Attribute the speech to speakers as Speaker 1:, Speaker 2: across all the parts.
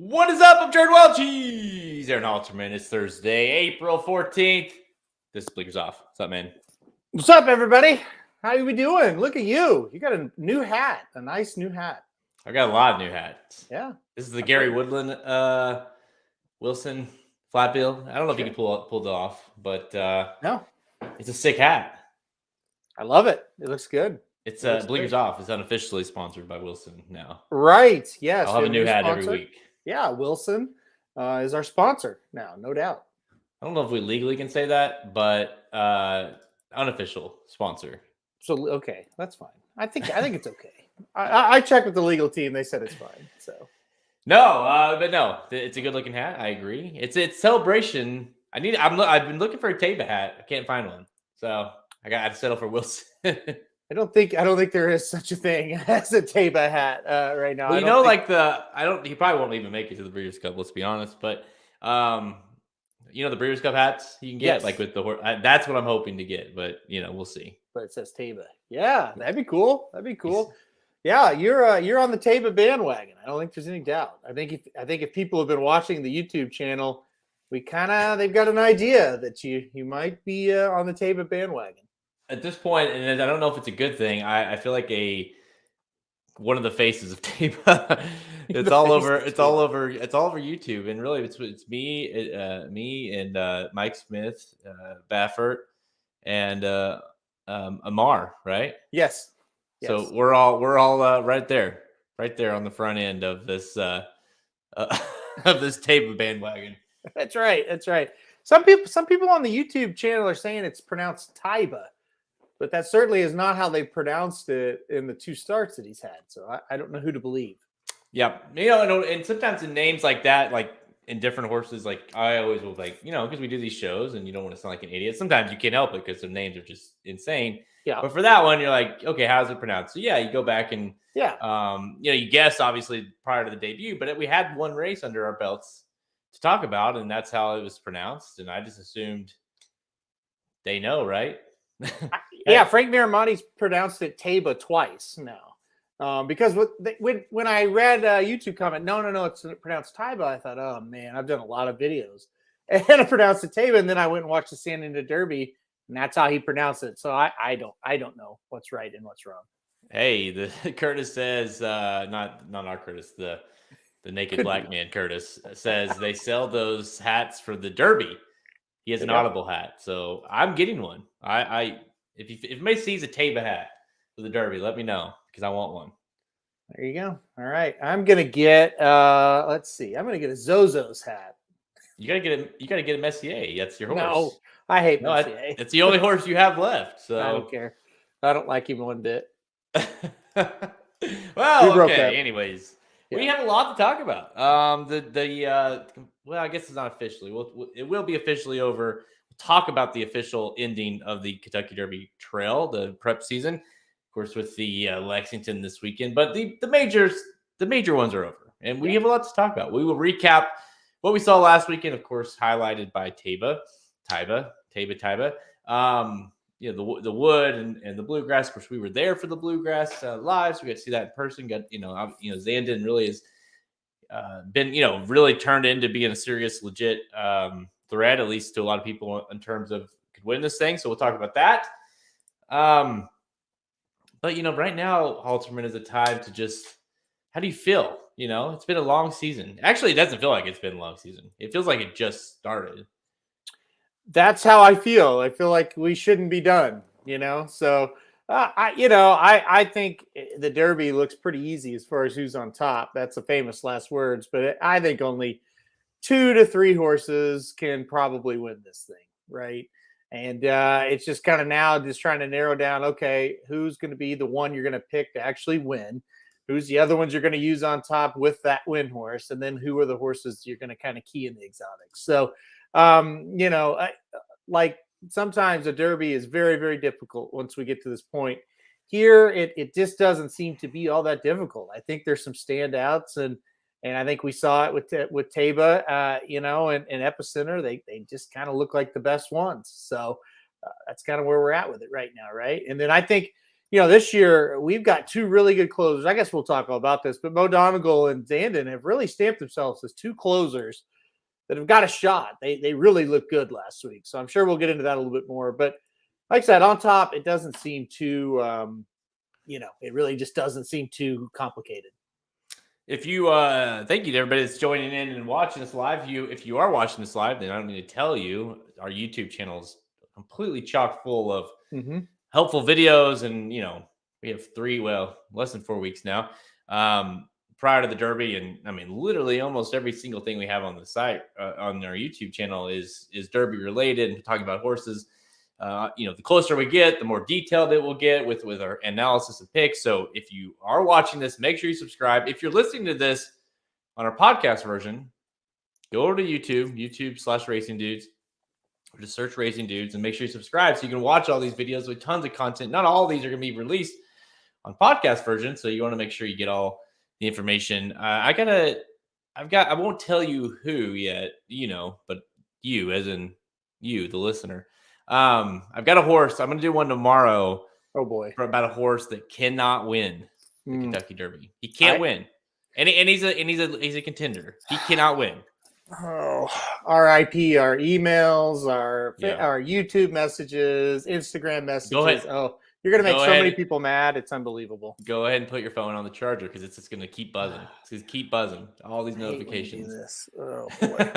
Speaker 1: What is up? I'm Jared Welch. Aaron Halterman. It's Thursday, April 14th. This is Bleakers Off. What's up, man?
Speaker 2: What's up, everybody? How are we doing? Look at you. You got a new hat, a nice new hat.
Speaker 1: I got a lot of new hats.
Speaker 2: Yeah.
Speaker 1: This is the Gary Woodland Wilson flat bill. I don't know if you can pull it off, but
Speaker 2: no,
Speaker 1: it's a sick hat.
Speaker 2: I love it. It looks good.
Speaker 1: It's Bleakers Off. It's unofficially sponsored by Wilson now.
Speaker 2: Right. Yes.
Speaker 1: I'll have a new hat every week.
Speaker 2: Yeah, Wilson is our sponsor now, no doubt.
Speaker 1: I don't know if we legally can say that, but unofficial sponsor.
Speaker 2: So okay, that's fine. I think it's okay. I checked with the legal team; they said it's fine. So
Speaker 1: but no, it's a good looking hat. I agree. It's celebration. I've been looking for a Taba hat. I can't find one, so I got to settle for Wilson.
Speaker 2: I don't think there is such a thing as a Taba hat right now.
Speaker 1: Well, he probably won't even make it to the Breeders' Cup. Let's be honest, but the Breeders' Cup hats you can get like with the horse. That's what I'm hoping to get, but we'll see.
Speaker 2: But it says Taba. Yeah, that'd be cool. Yeah, you're on the Taba bandwagon. I don't think there's any doubt. I think if people have been watching the YouTube channel, they've got an idea that you might be on the Taba bandwagon.
Speaker 1: At this point, and I don't know if it's a good thing. I feel like one of the faces of Taba. It's all over YouTube, and really, it's me and Mike Smith, Baffert, and Amar, right?
Speaker 2: Yes.
Speaker 1: So we're all right there on the front end of this of this Taba bandwagon.
Speaker 2: That's right. Some people on the YouTube channel are saying it's pronounced Taiba, but that certainly is not how they pronounced it in the two starts that he's had. So I don't know who to believe.
Speaker 1: Yeah, and sometimes in names like that, like in different horses, like I always will because we do these shows and you don't want to sound like an idiot. Sometimes you can't help it because their names are just insane.
Speaker 2: Yeah.
Speaker 1: But for that one, you're like, okay, how's it pronounced? So yeah, you go back and you guess obviously prior to the debut, but we had one race under our belts to talk about, and that's how it was pronounced. And I just assumed they know, right?
Speaker 2: Yeah, Frank Miramonte's pronounced it Taba twice now. Because when I read a YouTube comment, no, it's pronounced Taiba, I thought, oh man, I've done a lot of videos, and I pronounced it Taba, and then I went and watched the San Diego Derby, and that's how he pronounced it. So I don't know what's right and what's wrong.
Speaker 1: Hey, the Curtis says, not our Curtis, the naked black man Curtis says they sell those hats for the Derby. He has an Audible hat, so I'm getting one. If anybody sees a Taba hat for the Derby, let me know because I want one.
Speaker 2: There you go. All right, I'm gonna get. Let's see. I'm gonna get a Zozo's hat.
Speaker 1: You gotta get a Messier. That's your horse.
Speaker 2: No, I hate Messier.
Speaker 1: It's the only horse you have left. So
Speaker 2: I don't care. I don't like him one bit.
Speaker 1: Well, okay. Anyways, we have a lot to talk about. Well, I guess it's not officially. It will be officially over. We'll talk about the official ending of the Kentucky Derby Trail, the prep season, of course, with the Lexington this weekend. But the major ones are over, and we have a lot to talk about. We will recap what we saw last weekend, of course, highlighted by Taba. The wood and the bluegrass. Of course, we were there for the bluegrass live, so we got to see that in person. Zandon really has been really turned into being a serious, legit threat, at least to a lot of people in terms of could win this thing. So we'll talk about that. But right now, Halterman, is a time to just, how do you feel? It's been a long season. Actually, it doesn't feel like it's been a long season. It feels like it just started.
Speaker 2: That's how I feel. I feel like we shouldn't be done, So, I think the Derby looks pretty easy as far as who's on top. That's the famous last words. But I think only 2 to 3 horses can probably win this thing, right? And it's just kind of now just trying to narrow down, okay, who's going to be the one you're going to pick to actually win? Who's the other ones you're going to use on top with that win horse? And then who are the horses you're going to kind of key in the exotics? So, like sometimes a Derby is very, very difficult once we get to this point. Here, it just doesn't seem to be all that difficult. I think there's some standouts, and I think we saw it with Taba, and Epicenter. They just kind of look like the best ones. So that's kind of where we're at with it right now, right? And then I think, this year we've got two really good closers. I guess we'll talk all about this, but Mo Donegal and Zandon have really stamped themselves as two closers that have got a shot. They really looked good last week. So I'm sure we'll get into that a little bit more. But like I said, on top, it doesn't seem too, it really just doesn't seem too complicated.
Speaker 1: If you, thank you to everybody that's joining in and watching this live. If you are watching this live, then I don't need to tell you, our YouTube channel is completely chock full of helpful videos. And, we have less than 4 weeks now, prior to the Derby. And I mean, literally almost every single thing we have on the site, on our YouTube channel is Derby related and talking about horses. The closer we get, the more detailed it will get with our analysis and picks. So if you are watching this, make sure you subscribe. If you're listening to this on our podcast version, go over to YouTube/Racing Dudes, or just search Racing Dudes and make sure you subscribe so you can watch all these videos with tons of content. Not all of these are going to be released on podcast version, so you want to make sure you get all the information. I won't tell you who yet, but you, as in you, the listener. I've got a horse. I'm going to do one tomorrow.
Speaker 2: Oh boy.
Speaker 1: For about a horse that cannot win the Kentucky Derby. He can't win. And he's a contender. He cannot win.
Speaker 2: Oh, RIP our emails, our YouTube messages, Instagram messages.
Speaker 1: Go ahead.
Speaker 2: Oh, you're going to make so many people mad. It's unbelievable.
Speaker 1: Go ahead and put your phone on the charger because it's just going to keep buzzing. It's going to keep buzzing. All these notifications.
Speaker 2: Oh boy.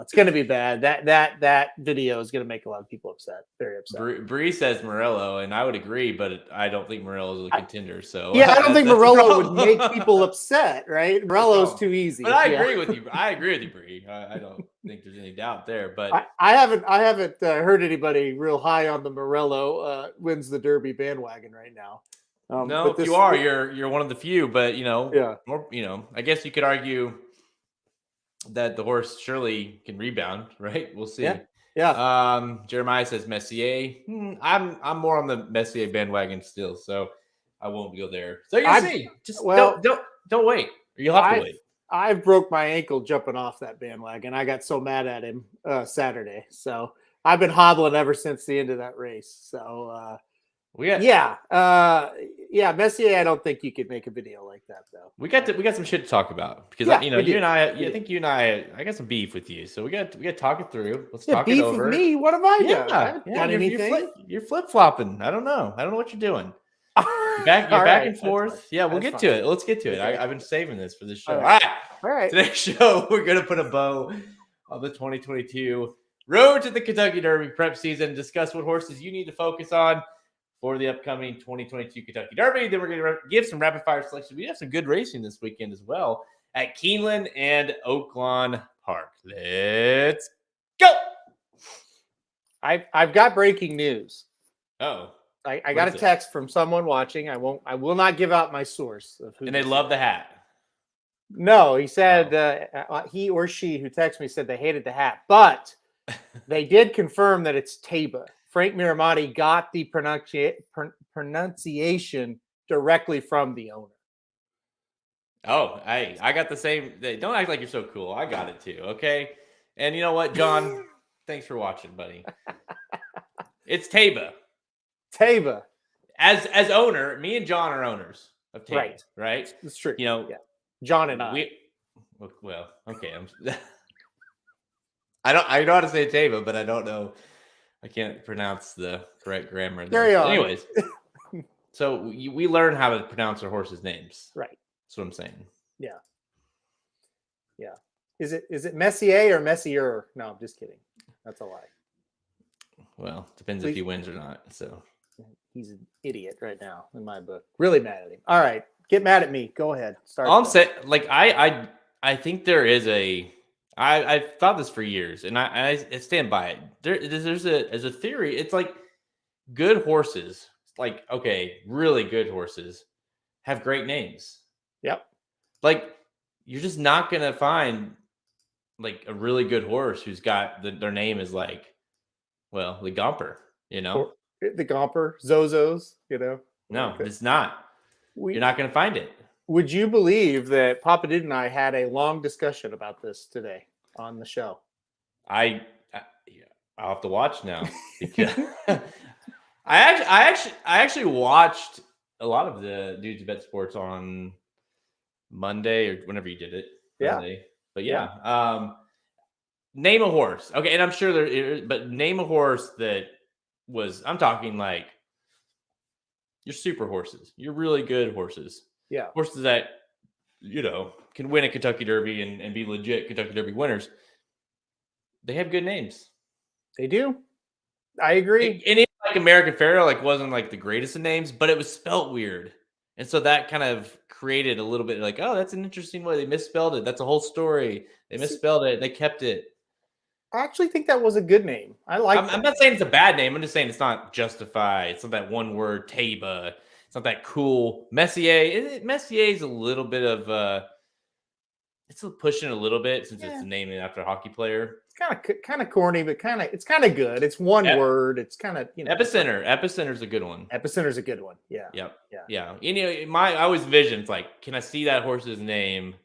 Speaker 2: It's going to be bad. That video is going to make a lot of people upset. Very upset.
Speaker 1: Bree says Morello, and I would agree, but I don't think Morello is a contender. So
Speaker 2: yeah, I don't think Morello would make people upset, right? Morello's too easy.
Speaker 1: But I agree with you. I agree with you, Bree. I don't think there's any doubt there. But
Speaker 2: I haven't heard anybody real high on the Morello wins the Derby bandwagon right now.
Speaker 1: No, if you are, you're one of the few. But I guess you could argue that the horse surely can rebound, right? We'll see.
Speaker 2: Yeah.
Speaker 1: Jeremiah says Messier. I'm more on the Messier bandwagon still, so I won't go there. So you'll see. Just don't wait. Or you'll have to wait.
Speaker 2: I broke my ankle jumping off that bandwagon. I got so mad at him Saturday. So I've been hobbling ever since the end of that race. So Messier, I don't think you could make a video like that though.
Speaker 1: We got some shit to talk about because you and I got some beef with you, so we got to talk it through. Let's talk it over.
Speaker 2: With me? What have I done? I haven't done anything.
Speaker 1: You're flip flopping. I don't know what you're doing. You're back and forth. Yeah, we'll get to it. Let's get to it. I've been saving this for this show. All right. Today's show, we're gonna put a bow on the 2022 Road to the Kentucky Derby prep season. Discuss what horses you need to focus on for the upcoming 2022 Kentucky Derby. Then we're going to give some rapid fire selections. We have some good racing this weekend as well at Keeneland and Oaklawn Park. Let's go.
Speaker 2: I've got breaking news.
Speaker 1: Oh,
Speaker 2: I got a text from someone watching. I will not give out my source of who.
Speaker 1: And they love the hat.
Speaker 2: No, he said he or she who texted me said they hated the hat, but they did confirm that it's Taba. Frank Miramati got the pronunciation directly from the owner.
Speaker 1: Oh, I got the same. Don't act like you're so cool. I got it too. Okay. And you know what, John? Thanks for watching, buddy. It's Taba.
Speaker 2: Taba.
Speaker 1: As owner, me and John are owners of Taba. Right?
Speaker 2: That's true.
Speaker 1: John and I. Okay. I know how to say Taba, but I don't know. I can't pronounce the correct grammar there. Anyways, so we learn how to pronounce our horses' names.
Speaker 2: Right.
Speaker 1: That's what I'm saying.
Speaker 2: Yeah. Is it Messier or Messier? No, I'm just kidding. That's a lie.
Speaker 1: Well, depends if he wins or not. So
Speaker 2: he's an idiot right now in my book. Really mad at him. All right, get mad at me. Go ahead. Start.
Speaker 1: I'm saying, I think there is a. I've thought this for years, and I stand by it. There's a theory. It's like good horses, really good horses, have great names.
Speaker 2: Yep.
Speaker 1: Like you're just not gonna find a really good horse who's got their name is the Gomper,
Speaker 2: Or the Gomper, Zozos,
Speaker 1: No, it's not. You're not gonna find it.
Speaker 2: Would you believe that Papa Did and I had a long discussion about this today on the show?
Speaker 1: I'll have to watch now because I actually watched a lot of the Dudes Bet Sports on Monday or whenever you did it.
Speaker 2: Yeah.
Speaker 1: Monday. But name a horse. Okay, and I'm sure but name a horse that I'm talking like your super horses, your really good horses.
Speaker 2: Yeah.
Speaker 1: Horses that, can win a Kentucky Derby and be legit Kentucky Derby winners. They have good names.
Speaker 2: They do. I agree.
Speaker 1: And it's like American Pharaoh, wasn't like the greatest of names, but it was spelt weird. And so that kind of created a little bit like, oh, that's an interesting way. They misspelled it. That's a whole story. They misspelled it. They kept it.
Speaker 2: I actually think that was a good name. I'm
Speaker 1: not saying it's a bad name. I'm just saying it's not Justify. It's not that one word, Taba. It's not that cool. Messier. Messier is a little bit of it's pushing a little bit since it's named after a hockey player.
Speaker 2: It's kind of corny, but it's kind of good. It's one word. It's kind of
Speaker 1: Epicenter. Epicenter's a good one.
Speaker 2: Epicenter's a good one. Yeah.
Speaker 1: Yep. Yeah. I always vision it's like, can I see that horse's name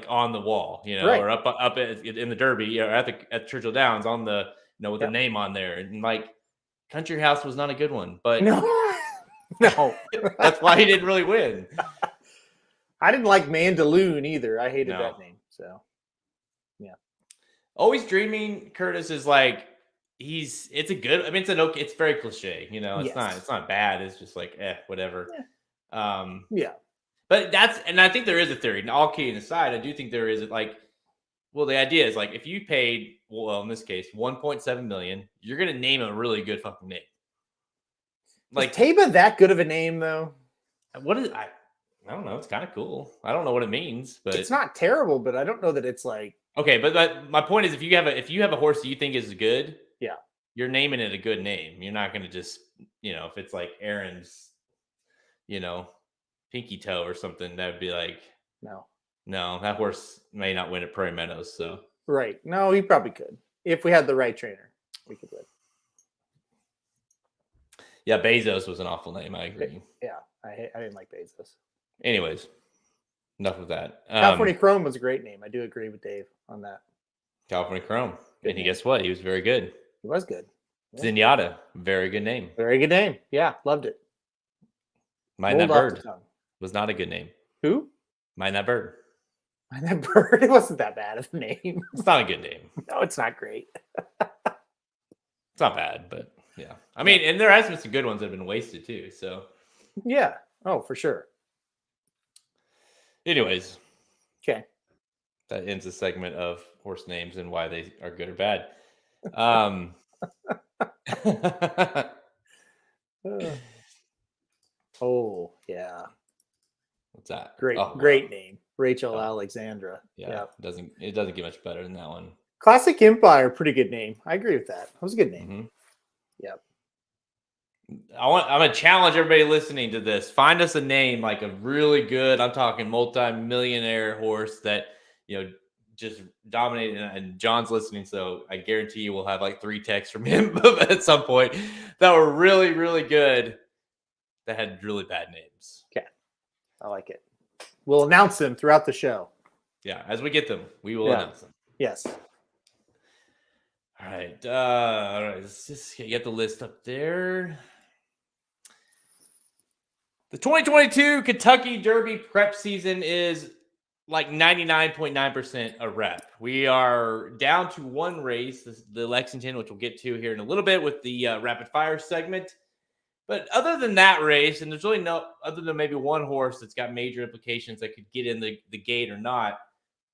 Speaker 1: on the wall,
Speaker 2: right.
Speaker 1: or up in the Derby, or at Churchill Downs on the with the name on there, and Country House was not a good one, but
Speaker 2: no,
Speaker 1: that's why he didn't really win.
Speaker 2: I didn't like Mandaloon either. I hated that name. So, yeah.
Speaker 1: Always Dreaming, Curtis, is it's a good. I mean, it's very cliche. It's not bad. It's just whatever.
Speaker 2: Yeah.
Speaker 1: But and I think there is a theory. And all kidding aside, I do think there is the idea is if you paid, in this case, $1.7 million, you're gonna name a really good fucking name.
Speaker 2: Is Taba that good of a name though?
Speaker 1: What is I don't know. It's kind of cool. I don't know what it means, but
Speaker 2: it's not terrible. But I don't know that it's
Speaker 1: okay. But my point is, if you have a horse that you think is good, you're naming it a good name. You're not gonna just if it's like Aaron's, Pinky Toe or something, that would be no, that horse may not win at Prairie Meadows. So
Speaker 2: right, no, he probably could if we had the right trainer. We could win.
Speaker 1: Yeah, Bezos was an awful name. I agree.
Speaker 2: Yeah, I didn't like Bezos.
Speaker 1: Anyways, enough of that.
Speaker 2: California Chrome was a great name. I do agree with Dave on that.
Speaker 1: California Chrome, and guess what? He was very good.
Speaker 2: He was good.
Speaker 1: Yeah. Zenyatta, very good name.
Speaker 2: Very good name. Yeah, loved it.
Speaker 1: Mind That Bird was not a good name.
Speaker 2: Who?
Speaker 1: Mind That Bird.
Speaker 2: Mind That Bird. It wasn't that bad of a name.
Speaker 1: It's not a good name.
Speaker 2: No, it's not great.
Speaker 1: It's not bad, but yeah. I mean, and there has been some good ones that have been wasted too. So
Speaker 2: yeah. Oh, for sure.
Speaker 1: Anyways.
Speaker 2: Okay.
Speaker 1: That ends the segment of horse names and why they are good or bad.
Speaker 2: Oh, yeah.
Speaker 1: What's that?
Speaker 2: Great name. Rachel Alexandra.
Speaker 1: Yeah. It doesn't get much better than that one.
Speaker 2: Classic Empire, pretty good name. I agree with that. That was a good name.
Speaker 1: Mm-hmm.
Speaker 2: Yep.
Speaker 1: I'm gonna challenge everybody listening to this. Find us a name like a really good, I'm talking multi-millionaire horse that just dominated. And John's listening, so I guarantee you we'll have 3 texts from him at some point that were really, really good that had really bad names.
Speaker 2: Okay, I like it. We'll announce them throughout the show.
Speaker 1: Yeah, as we get them, we will announce them.
Speaker 2: Yes.
Speaker 1: All right. Let's just get the list up there. The 2022 Kentucky Derby prep season is 99.9% a wrap. We are down to one race, the Lexington, which we'll get to here in a little bit with the rapid fire segment. But other than that race, and there's really other than maybe one horse that's got major implications that could get in the gate or not,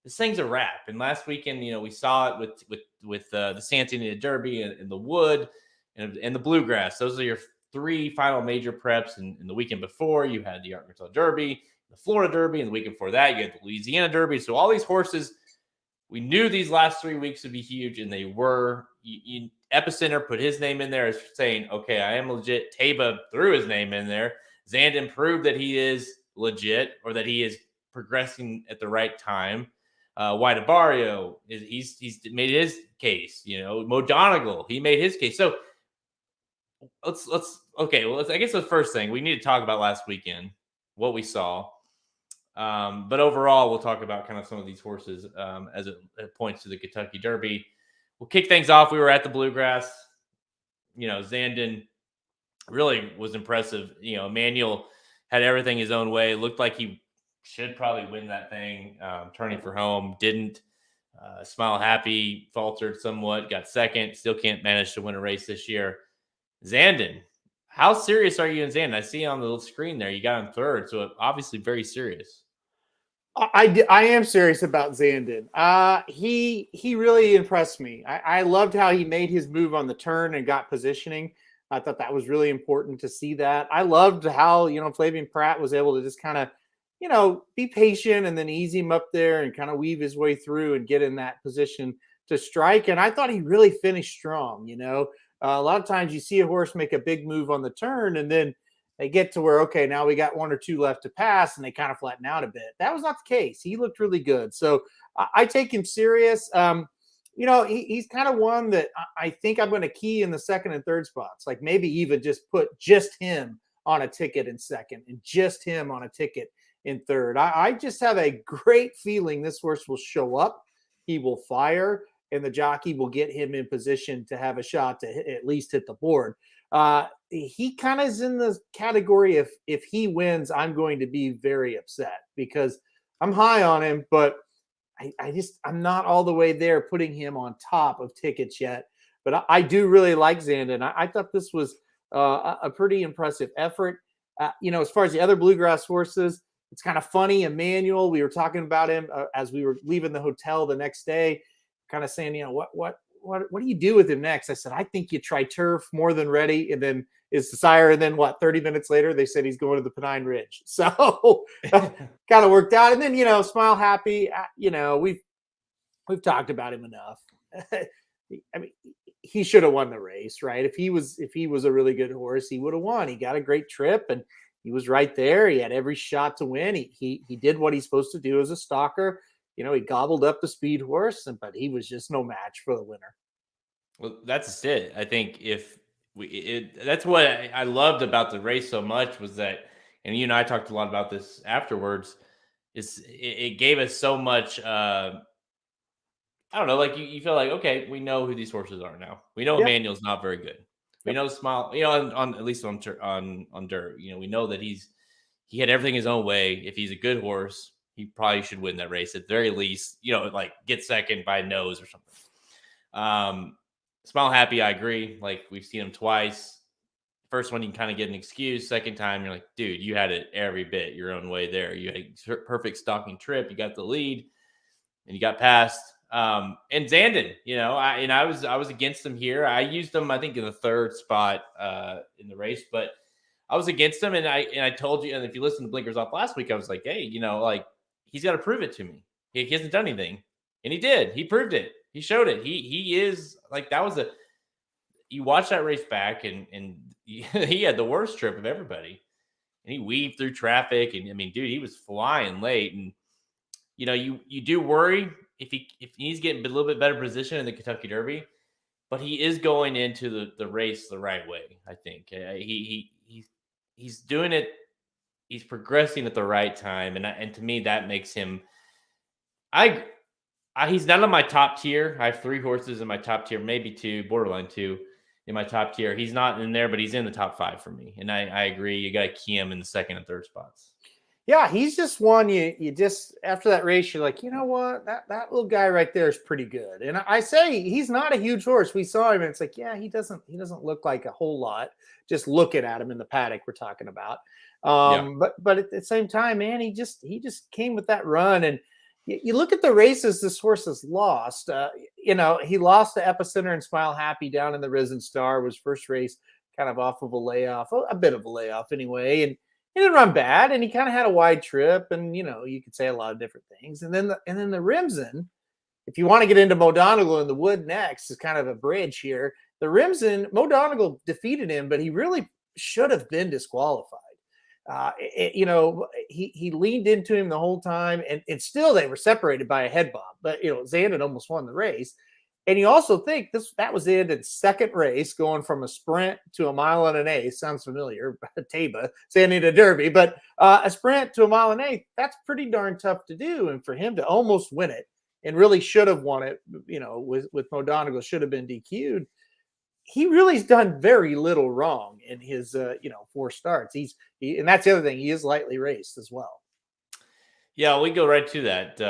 Speaker 1: this thing's a wrap. And last weekend, we saw it with the Santini Derby and the Wood and the Bluegrass. Those are your 3 final major preps. And the weekend before, you had the Arkansas Derby, the Florida Derby, and the weekend before that, you had the Louisiana Derby. So all these horses, we knew these last 3 weeks would be huge, and they were. Epicenter put his name in there as saying, okay, I am legit. Taba threw his name in there. Zandon proved that he is legit, or that he is progressing at the right time. White Barrio, he's made his case. Mo Donegal, he made his case. So I guess the first thing we need to talk about last weekend, what we saw. But overall, we'll talk about kind of some of these horses as it points to the Kentucky Derby. We'll kick things off. We were at the Bluegrass. Zandon really was impressive. Emmanuel had everything his own way. It looked like he should probably win that thing. Turning for home, didn't. Smile Happy faltered somewhat, got second, still can't manage to win a race this year. Zandon, how serious are you in Zandon? I see on the little screen there, you got him third, so obviously very serious.
Speaker 2: I am serious about Zandon. He really impressed me. I loved how he made his move on the turn and got positioning. I thought that was really important to see that. I loved how, Flavian Pratt was able to just kind of, be patient and then ease him up there and kind of weave his way through and get in that position to strike. And I thought he really finished strong. A lot of times you see a horse make a big move on the turn and then they get to where, okay, now we got one or two left to pass and they kind of flatten out a bit. That was not the case. He looked really good. So I take him serious. He's kind of one that I think I'm going to key in the second and third spots. Like maybe even just put just him on a ticket in second and just him on a ticket in third. I just have a great feeling this horse will show up. He will fire and the jockey will get him in position to have a shot to at least hit the board. He kind of is in the category if he wins, I'm going to be very upset because I'm high on him, but I'm not all the way there putting him on top of tickets yet. But I do really like Zandon. I thought this was a pretty impressive effort. As far as the other bluegrass horses, it's kind of funny. Emmanuel, we were talking about him as we were leaving the hotel the next day, kind of saying, what do you do with him next? I said, I think you try turf, More Than Ready, and then is the sire. And then 30 minutes later, they said he's going to the Pennine Ridge. So kind of worked out. And then, Smile Happy, we've talked about him enough. I mean, he should have won the race, right? If he was a really good horse, he would have won. He got a great trip and he was right there. He had every shot to win. He did what he's supposed to do as a stalker. He gobbled up the speed horse, but he was just no match for the winner.
Speaker 1: Well, that's it. I think that's what I loved about the race so much was that, and you and I talked a lot about this afterwards, it gave us so much, I don't know, like you feel like, okay, we know who these horses are now. We know Emmanuel's not very good. We know Smile, on at least on dirt, we know that he had everything his own way. If he's a good horse, he probably should win that race at the very least, like get second by nose or something. Smile Happy, I agree. Like we've seen him twice. First one, you can kind of get an excuse. Second time, you're like, dude, you had it every bit your own way there. You had a perfect stalking trip. You got the lead and you got past. And Zandon, I was against him here. I used him, I think, in the third spot in the race, but I was against him. And I told you, and if you listen to Blinkers Off last week, I was like, hey, he's got to prove it to me. He hasn't done anything. And he did. He proved it. He showed it. He is like, you watch that race back and he had the worst trip of everybody. And he weaved through traffic. And I mean, dude, he was flying late. And, you do worry if he's getting a little bit better position in the Kentucky Derby, but he is going into the race the right way. I think he's doing it. He's progressing at the right time. And to me, that makes him, he's not on my top tier. I have 3 horses in my top tier, maybe 2, borderline 2 in my top tier. He's not in there, but he's in the top 5 for me. And I agree. You got to key him in the second and third spots.
Speaker 2: Yeah, he's just one you just after that race, you're like, you know what? That little guy right there is pretty good. And I say he's not a huge horse. We saw him, and it's like, yeah, he doesn't look like a whole lot. Just looking at him in the paddock we're talking about. But at the same time, man, he just came with that run. And you look at the races this horse has lost. He lost to Epicenter and Smile Happy down in the Risen Star. Was first race kind of off of a layoff, a bit of a layoff anyway. And he didn't run bad, and he kind of had a wide trip, and you could say a lot of different things. And then the Rimson, if you want to get into Mo Donegal in the Wood next, is kind of a bridge here. The Rimson, Mo Donegal defeated him, but he really should have been disqualified. He leaned into him the whole time, and still they were separated by a head bob. But Zandon almost won the race. And you also think that was Zandon's second race, going from a sprint to a mile and an eighth. Sounds familiar, Taba, Zandon to Derby, but a sprint to a mile and an eighth, that's pretty darn tough to do. And for him to almost win it and really should have won it, with Mo Donegal, should have been DQ'd. he really's done very little wrong in his 4 starts. And that's the other thing. He is lightly raced as well.
Speaker 1: Yeah, we go right to that.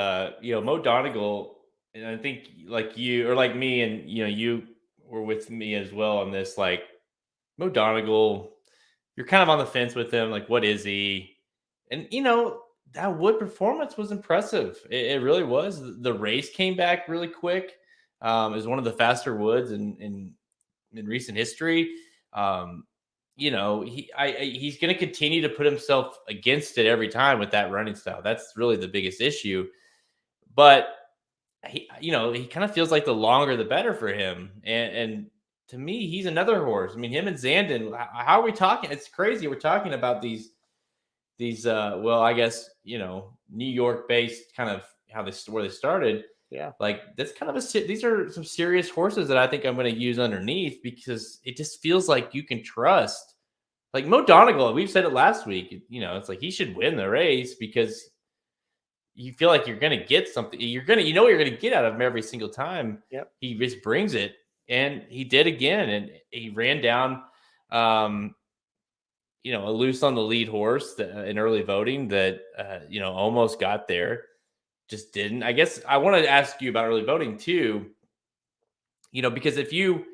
Speaker 1: Mo Donegal, and I think like you or like me, and you were with me as well on this. Like Mo Donegal, you're kind of on the fence with him. Like, what is he? And that Wood performance was impressive. It really was. The race came back really quick. It was one of the faster Woods in recent history. He's going to continue to put himself against it every time with that running style. That's really the biggest issue. But he kind of feels like the longer the better for him. And to me, he's another horse. I mean, him and Zandon. How are we talking? It's crazy. We're talking about these. I guess New York based kind of where they started.
Speaker 2: Yeah.
Speaker 1: Like that's kind of these are some serious horses that I think I'm going to use underneath because it just feels like you can trust. Like Mo Donegal, we've said it last week, it's like he should win the race because you feel like you're going to get something. You're going to get out of him every single time.
Speaker 2: Yep.
Speaker 1: He just brings it, and he did again, and he ran down a loose on the lead horse in early voting that almost got there. Just didn't. I guess I want to ask you about early voting too. Because if you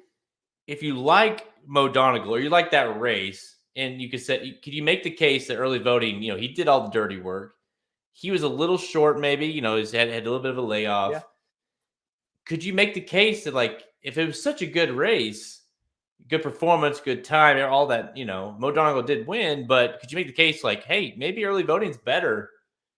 Speaker 1: like Mo Donegal or you like that race, and you could you make the case that early voting, he did all the dirty work. He was a little short, maybe. He had a little bit of a layoff.
Speaker 2: Yeah.
Speaker 1: Could you make the case that if it was such a good race, good performance, good time, all that, Mo Donegal did win, but could you make the case hey, maybe early voting's better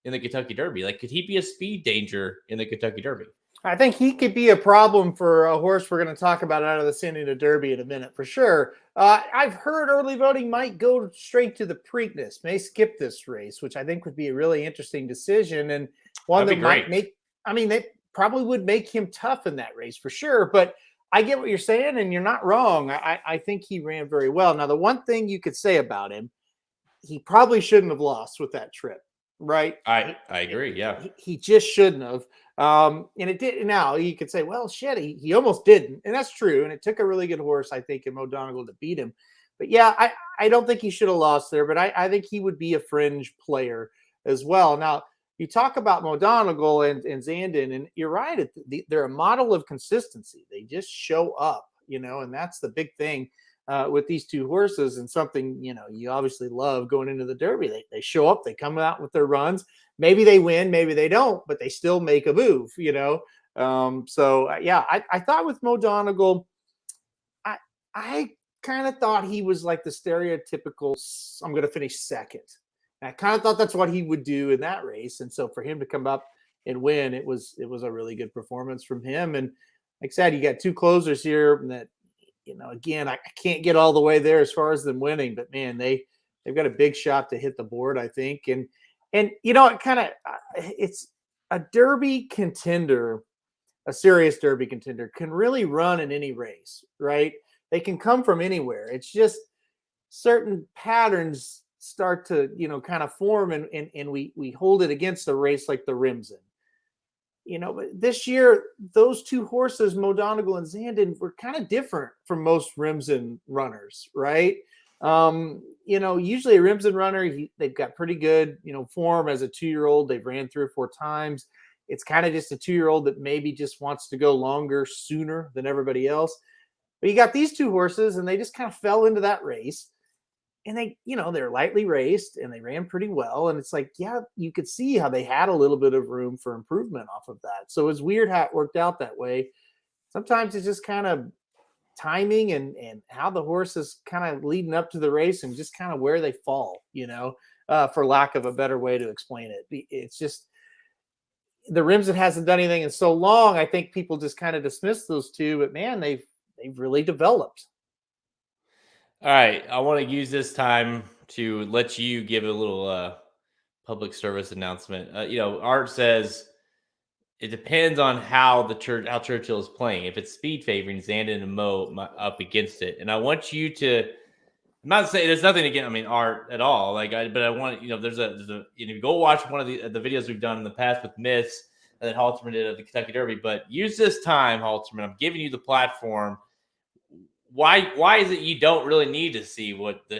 Speaker 1: in the Kentucky Derby? Could he be a speed danger in the Kentucky Derby?
Speaker 2: I think he could be a problem for a horse we're going to talk about out of the San Diego Derby in a minute for sure. I've heard early voting might go straight to the Preakness, may skip this race, which I think would be a really interesting decision and one that might make. I mean, they probably would make him tough in that race for sure. But I get what you're saying, and you're not wrong. I think he ran very well. Now, the one thing you could say about him, he probably shouldn't have lost with that trip. Right.
Speaker 1: I agree. Yeah.
Speaker 2: He just shouldn't have. And it did. Now you could say, well, shit, he almost didn't. And that's true. And it took a really good horse, I think, in Mo Donegal to beat him. But yeah, I don't think he should have lost there, but I think he would be a fringe player as well. Now, you talk about Mo Donegal and Zandon, and you're right. They're a model of consistency. They just show up, and that's the big thing. With these two horses, and something you obviously love going into the Derby. They show up, they come out with their runs. Maybe they win, maybe they don't, but they still make a move. I thought with Mo Donegal, I kind of thought he was like the stereotypical I'm going to finish second. And I kind of thought that's what he would do in that race, and so for him to come up and win, it was a really good performance from him. And like I said, you got two closers here that. Again, I can't get all the way there as far as them winning, but man, they've got a big shot to hit the board, I think. And it's a Derby contender, a serious Derby contender can really run in any race, right? They can come from anywhere. It's just certain patterns start to, kind of form and we hold it against a race like the Rimson. But this year, those two horses, Mo Donegal and Zandon, were kind of different from most Rimson runners, right? Usually a Rimson runner, they've got pretty good, form as a 2-year-old. They've ran 3 or 4 times. It's kind of just a 2-year-old that maybe just wants to go longer sooner than everybody else. But you got these two horses, and they just kind of fell into that race. And they, they're lightly raced and they ran pretty well. And it's like, yeah, you could see how they had a little bit of room for improvement off of that. So it's weird how it worked out that way. Sometimes it's just kind of timing and how the horse is kind of leading up to the race and just kind of where they fall, for lack of a better way to explain it. It's just the Rimson hasn't done anything in so long. I think people just kind of dismiss those two, but man, they've really developed.
Speaker 1: All right, I want to use this time to let you give a little public service announcement. Art says it depends on how Churchill is playing. If it's speed favoring Zandon and Mo up against it, and I want you to. I'm not saying there's nothing against. Art at all. But I want there's a go watch one of the videos we've done in the past with myths that Halterman did at the Kentucky Derby. But use this time, Halterman. I'm giving you the platform. why is it you don't really need to see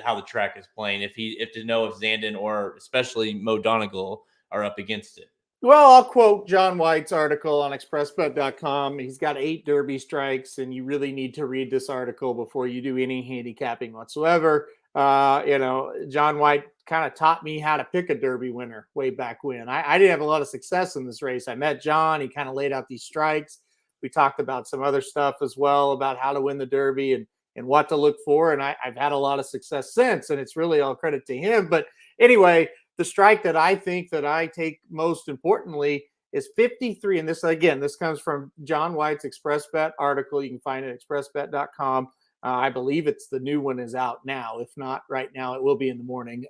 Speaker 1: how the track is playing if to know if Zandon or especially Mo Donegal are up against it?
Speaker 2: Well, I'll quote John White's article on expressbet.com. He's got 8 Derby strikes, and you really need to read this article before you do any handicapping whatsoever. John White kind of taught me how to pick a Derby winner way back when. I didn't have a lot of success in this race. I met John. He kind of laid out these strikes. We talked about some other stuff as well about how to win the Derby and what to look for. And I've had a lot of success since, and it's really all credit to him. But anyway, the strike that I think that I take most importantly is 53. And this comes from John White's ExpressBet article. You can find it at expressbet.com. I believe it's the new one is out now. If not right now, it will be in the morning.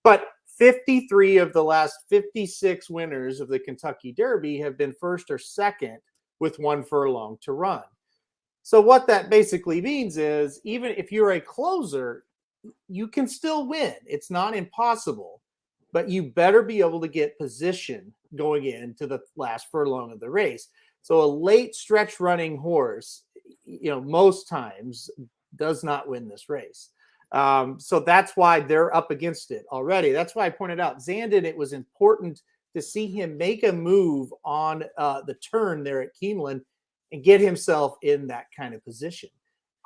Speaker 2: But 53 of the last 56 winners of the Kentucky Derby have been first or second with 1 furlong to run. So what that basically means is even if you're a closer, you can still win. It's not impossible, but you better be able to get position going into the last furlong of the race. So a late stretch running horse, most times does not win this race. So that's why they're up against it already. That's why I pointed out Zandon, it was important to see him make a move on the turn there at Keeneland and get himself in that kind of position.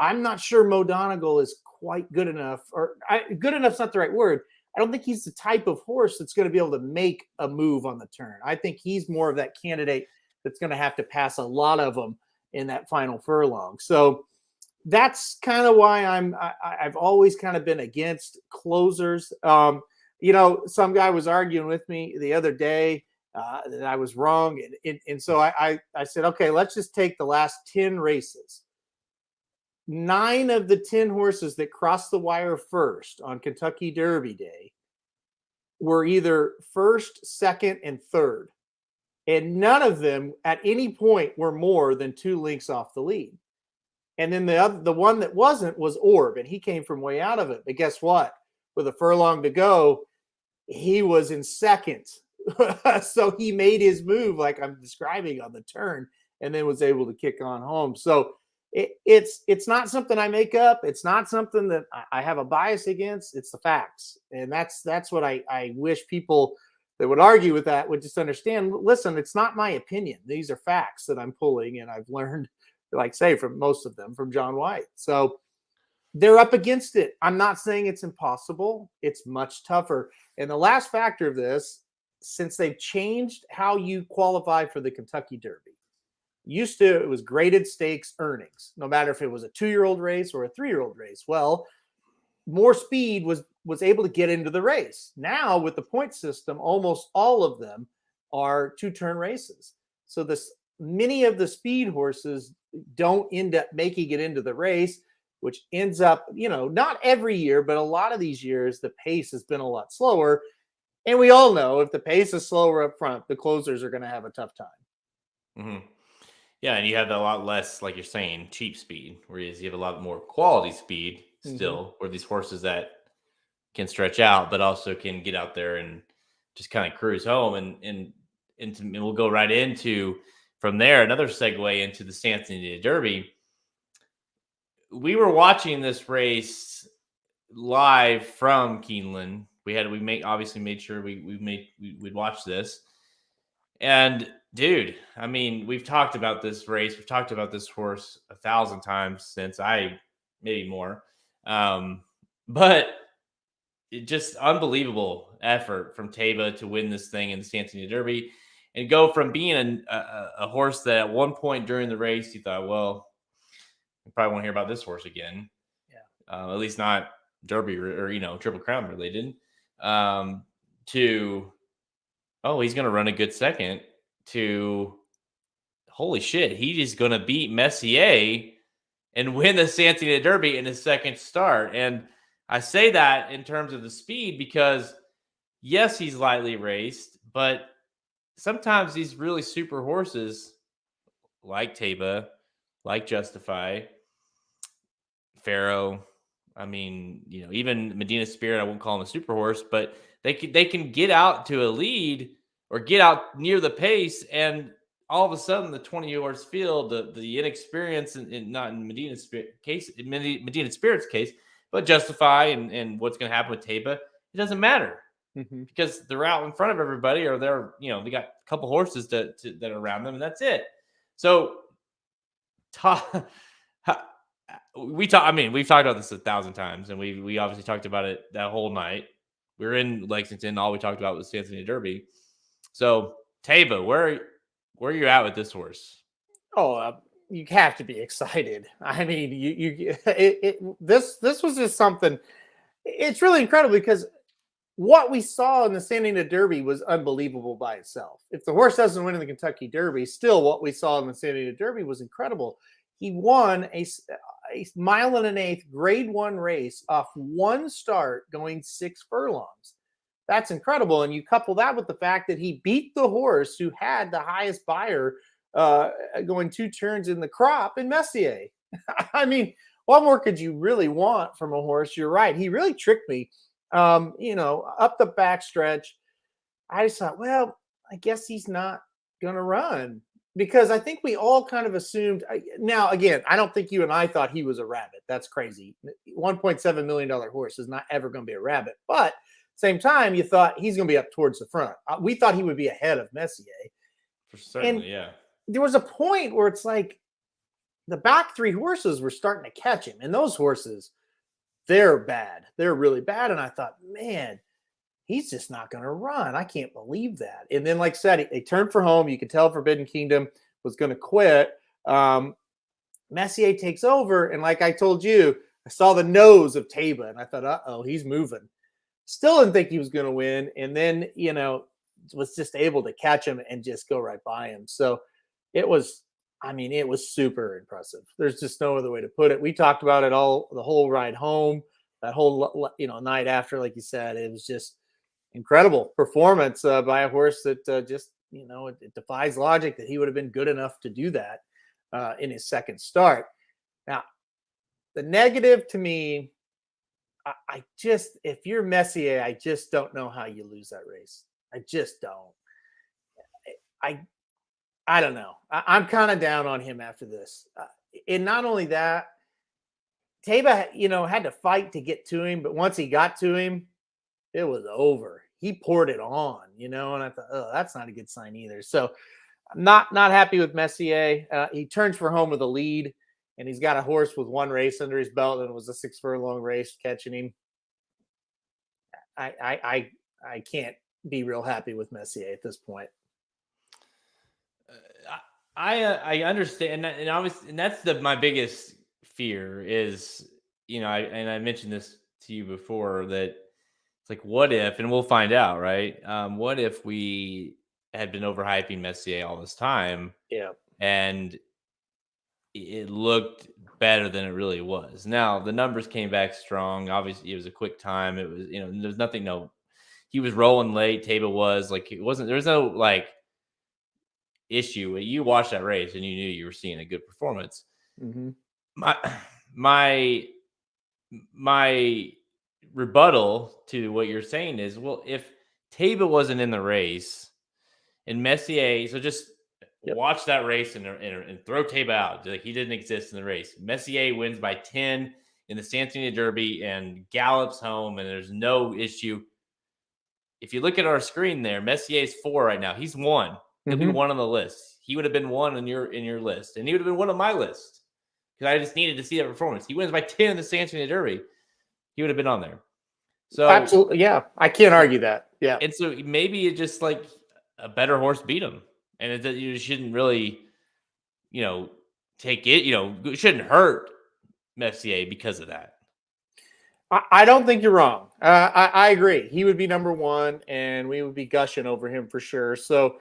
Speaker 2: I'm not sure Mo Donegal is quite good enough, good enough's not the right word. I don't think he's the type of horse that's going to be able to make a move on the turn. I think he's more of that candidate that's going to have to pass a lot of them in that final furlong. So that's kind of why I've always kind of been against closers. Some guy was arguing with me the other day that I was wrong. And so I said, okay, let's just take the last 10 races. 9 of the 10 horses that crossed the wire first on Kentucky Derby Day were either first, second, and third. And none of them at any point were more than 2 lengths off the lead. And then the one that wasn't was Orb, and he came from way out of it. But guess what? With a furlong to go, he was in second. So he made his move like I'm describing on the turn and then was able to kick on home. So it's not something I make up. It's not something that I have a bias against. It's the facts. And that's what I wish people that would argue with that would just understand. Listen, it's not my opinion. These are facts that I'm pulling, and I've learned, like say, from most of them from John White. So they're up against it. I'm not saying it's impossible. It's much tougher. And the last factor of this, since they've changed how you qualify for the Kentucky Derby, used to, it was graded stakes earnings, no matter if it was a 2-year-old race or a 3-year-old race. Well, more speed was able to get into the race. Now with the point system, almost all of them are 2-turn races. So many of the speed horses don't end up making it into the race, which ends up, not every year, but a lot of these years, the pace has been a lot slower. And we all know if the pace is slower up front, the closers are going to have a tough time.
Speaker 1: Mm-hmm. Yeah, and you have a lot less, like you're saying, cheap speed, whereas you have a lot more quality speed still, where these horses that can stretch out, but also can get out there and just kind of cruise home. And we'll go right into, from there, another segue into the Cincinnati Derby. We were watching this race live from Keeneland. Obviously made sure we'd watch this. And dude, I mean, we've talked about this race. We've talked about this horse 1,000 times since maybe more. But it just unbelievable effort from Taba to win this thing in the Cincinnati Derby and go from being a horse that at one point during the race, you thought, well, you probably won't hear about this horse again. Yeah. At least not Derby or Triple Crown related. To, oh, he's going to run a good second, to, holy shit, he is going to beat Messier and win the Cincinnati Derby in his second start. And I say that in terms of the speed because, yes, he's lightly raced, but sometimes these really super horses like Taba, like Justify, Pharaoh, I mean, even Medina Spirit, I won't call him a super horse, but they can get out to a lead or get out near the pace and all of a sudden the 20 horse field, the inexperience not in Medina Spirit's case, but Justify and what's going to happen with Taba, it doesn't matter because they're out in front of everybody, or they're, they got a couple horses that are around them, and that's it. So we've talked about this 1,000 times, and we obviously talked about it that whole night. We were in Lexington. All we talked about was Cincinnati Derby. So Taba, where are you at with this horse?
Speaker 2: Oh, you have to be excited. I mean, this was just something. It's really incredible because what we saw in the San Diego Derby was unbelievable by itself. If the horse doesn't win in the Kentucky Derby, still what we saw in the San Diego Derby was incredible. He won a 1.125 mile grade 1 race off one start going 6 furlongs. That's incredible. And you couple that with the fact that he beat the horse who had the highest buyer going 2 turns in the crop in Messier. I mean, what more could you really want from a horse? You're right. He really tricked me. Up the backstretch, I just thought, well, I guess he's not going to run, because I think we all kind of assumed. Now, again, I don't think you and I thought he was a rabbit. That's crazy. $1.7 million horse is not ever going to be a rabbit. But same time, you thought he's going to be up towards the front. We thought he would be ahead of Messier.
Speaker 1: For certainly, yeah.
Speaker 2: There was a point where it's like the back 3 horses were starting to catch him, and those horses, they're bad. They're really bad. And I thought, man, he's just not going to run. I can't believe that. And then, like I said, they turned for home. You could tell Forbidden Kingdom was going to quit. Messier takes over. And like I told you, I saw the nose of Taba, and I thought, uh-oh, he's moving. Still didn't think he was going to win. And then, was just able to catch him and just go right by him. So it was super impressive. There's just no other way to put it. We talked about it the whole ride home, that whole, night after, like you said. It was just incredible performance by a horse that it defies logic that he would have been good enough to do that in his second start. Now, the negative to me, if you're Messier, I just don't know how you lose that race. I just don't. I don't know. I'm kind of down on him after this. And not only that, Taba, had to fight to get to him. But once he got to him, it was over. He poured it on, and I thought, oh, that's not a good sign either. So I'm not happy with Messier. He turns for home with a lead, and he's got a horse with 1 race under his belt, and it was a 6 furlong race catching him. I can't be real happy with Messier at this point.
Speaker 1: I understand, and obviously, and that's my biggest fear is, I mentioned this to you before, that it's like, what if, and we'll find out, right? What if we had been overhyping Messier all this time, and it looked better than it really was? Now the numbers came back strong. Obviously, it was a quick time. It was, there's nothing. No, he was rolling late. Taba was like, it wasn't. There was no issue. You watched that race and you knew you were seeing a good performance.
Speaker 2: Mm-hmm.
Speaker 1: My rebuttal to what you're saying is, well, if Taba wasn't in the race and Messier, so just watch that race and throw Taba out. Like, he didn't exist in the race. Messier wins by 10 in the Cincinnati Derby and gallops home, and there's no issue. If you look at our screen there, Messier's 4 right now. He's 1. He'll be 1 on the list. He would have been 1 in your list, and he would have been 1 on my list because I just needed to see that performance. He wins by 10 in the Cincinnati Derby. He would have been on there. So
Speaker 2: absolutely, yeah, I can't argue that. Yeah,
Speaker 1: and so maybe it just like a better horse beat him, and you shouldn't really, take it. It shouldn't hurt Messier because of that.
Speaker 2: I don't think you're wrong. I agree. He would be number 1, and we would be gushing over him for sure. So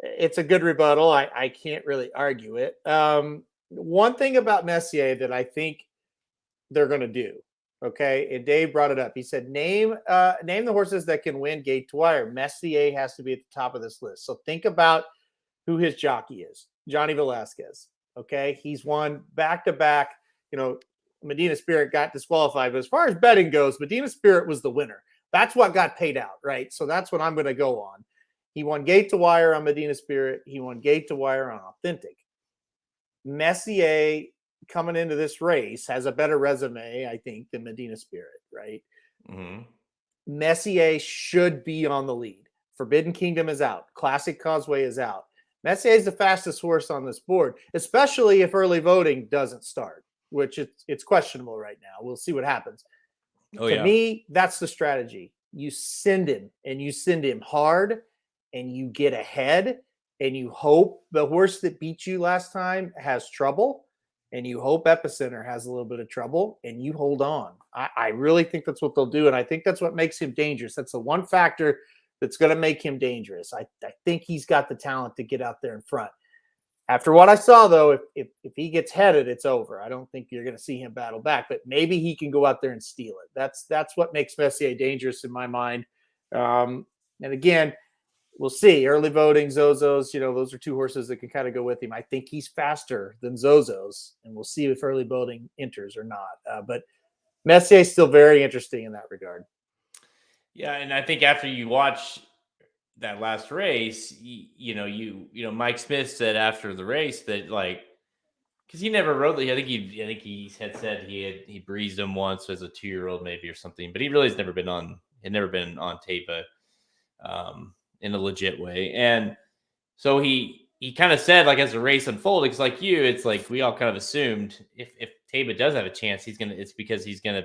Speaker 2: it's a good rebuttal. I can't really argue it. One thing about Messier that I think they're going to do, okay, and Dave brought it up. He said, name the horses that can win gate to wire. Messier has to be at the top of this list. So think about who his jockey is. Johnny Velasquez. Okay, he's won back-to-back. Medina Spirit got disqualified, but as far as betting goes, Medina Spirit was the winner. That's what got paid out, right? So that's what I'm going to go on. He won gate to wire on Medina Spirit. He won gate to wire on Authentic. Messier coming into this race has a better resume, I think, than Medina Spirit, right?
Speaker 1: Mm-hmm.
Speaker 2: Messier should be on the lead. Forbidden Kingdom is out. Classic Causeway is out. Messier is the fastest horse on this board, especially if early voting doesn't start, which it's questionable right now. We'll see what happens. To me, that's the strategy. You send him, and you send him hard, and you get ahead, and you hope the horse that beat you last time has trouble, and you hope Epicenter has a little bit of trouble, and you hold on. I really think that's what they'll do, and I think that's what makes him dangerous. That's the one factor that's going to make him dangerous. I think he's got the talent to get out there in front. After what I saw, though, if he gets headed, it's over. I don't think you're going to see him battle back, but maybe he can go out there and steal it. That's what makes Messier dangerous in my mind. And again, we'll see. Early voting, Zozos, those are two horses that can kind of go with him. I think he's faster than Zozos, and we'll see if early voting enters or not. But Messier is still very interesting in that regard.
Speaker 1: Yeah, and I think after you watch that last race, Mike Smith said after the race that because he never rode. I think he had said he breezed him once as a 2-year-old maybe or something, but he really had never been on Taiba in a legit way. And so he kind of said, as the race unfolded, because it's like we all kind of assumed if Taiba does have a chance, it's because he's gonna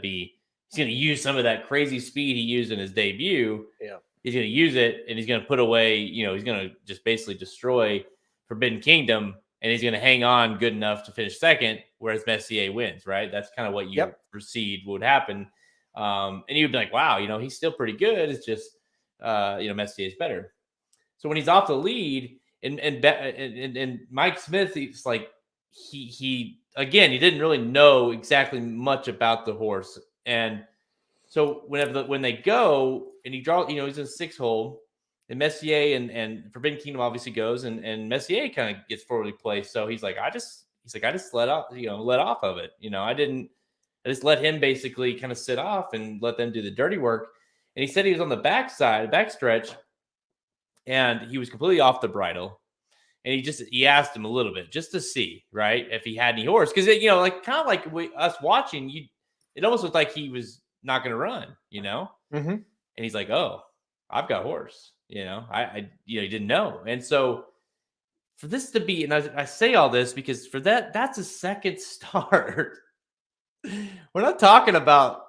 Speaker 1: use some of that crazy speed he used in his debut.
Speaker 2: Yeah.
Speaker 1: He's going to use it, and he's going to put away, he's going to just basically destroy Forbidden Kingdom, and he's going to hang on good enough to finish second, whereas Messier wins, right? That's kind of what you perceived would happen. And you'd be like, wow, he's still pretty good. It's just, Messier is better. So when he's off the lead, and Mike Smith, he's like, he he didn't really know exactly much about the horse. And so when they go and he draws, he's in a 6-hole, and Messier and Forbidden Kingdom obviously goes, and Messier kind of gets forwardly placed. So he's like, I just let off of it. I just let him basically kind of sit off and let them do the dirty work. And he said he was on the backstretch, and he was completely off the bridle. And he asked him a little bit just to see, right, if he had any horse. Because, us watching, it almost looked like he was not going to run,
Speaker 2: Mm-hmm.
Speaker 1: And he's like, oh, I've got horse, he didn't know. And so for this to be, and I say all this because for that's a second start. We're not talking about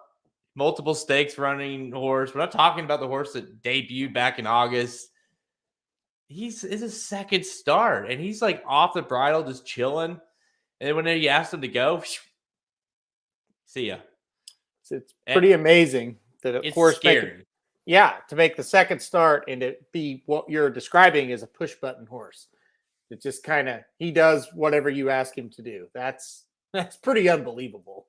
Speaker 1: multiple stakes running horse. We're not talking about the horse that debuted back in August. It's a second start, and he's off the bridle, just chilling. And then when he asked him to go, see ya.
Speaker 2: It's pretty amazing that a horse
Speaker 1: scary.
Speaker 2: To make the second start and to be what you're describing as a push button horse. It just kind of, he does whatever you ask him to do. That's pretty unbelievable.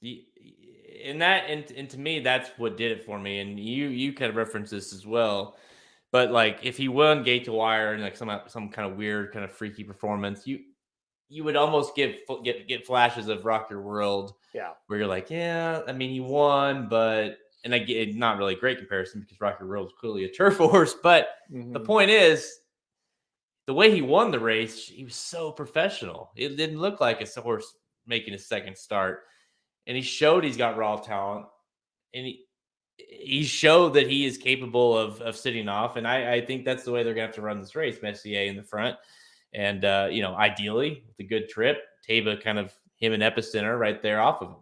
Speaker 1: And to me, that's what did it for me. And you kind of referenced this as well. But if he won gate to wire and some kind of weird, kind of freaky performance, you would almost get flashes of Rock Your World.
Speaker 2: Yeah.
Speaker 1: Where you're like, yeah, I mean, he won, but, and I get not really a great comparison because Rock Your World is clearly a turf horse. But the point is, the way he won the race, he was so professional. It didn't look like a horse making his second start. And he showed he's got raw talent. And he showed that he is capable of sitting off. And I think that's the way they're going to have to run this race, Messier in the front. And, ideally, with a good trip, Taiba kind of him and Epicenter right there off of him.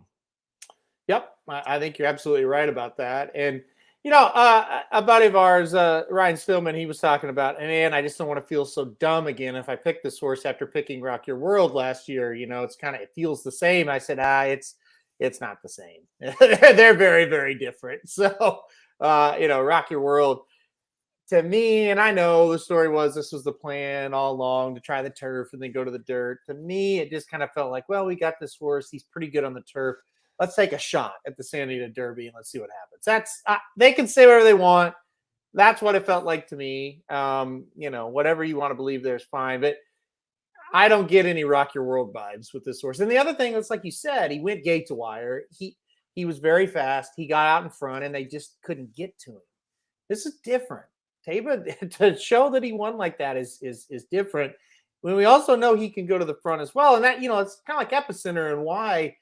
Speaker 2: Yep. I think you're absolutely right about that. And, a buddy of ours, Ryan Stillman, he was talking about, man, I just don't want to feel so dumb again if I pick this horse after picking Rock Your World last year. It feels the same. I said, it's not the same. They're very, very different. So, Rock Your World, to me, and I know the story was this was the plan all along to try the turf and then go to the dirt. To me, it just kind of felt like, well, we got this horse. He's pretty good on the turf. Let's take a shot at the Santa Anita Derby and let's see what happens. They can say whatever they want. That's what it felt like to me. Whatever you want to believe there's fine. But I don't get any Rock Your World vibes with this horse. And the other thing is, like you said, he went gate to wire. He was very fast. He got out in front and they just couldn't get to him. This is different. Taba to show that he won like that is different. When we also know he can go to the front as well, and that it's kind of like Epicenter, and why.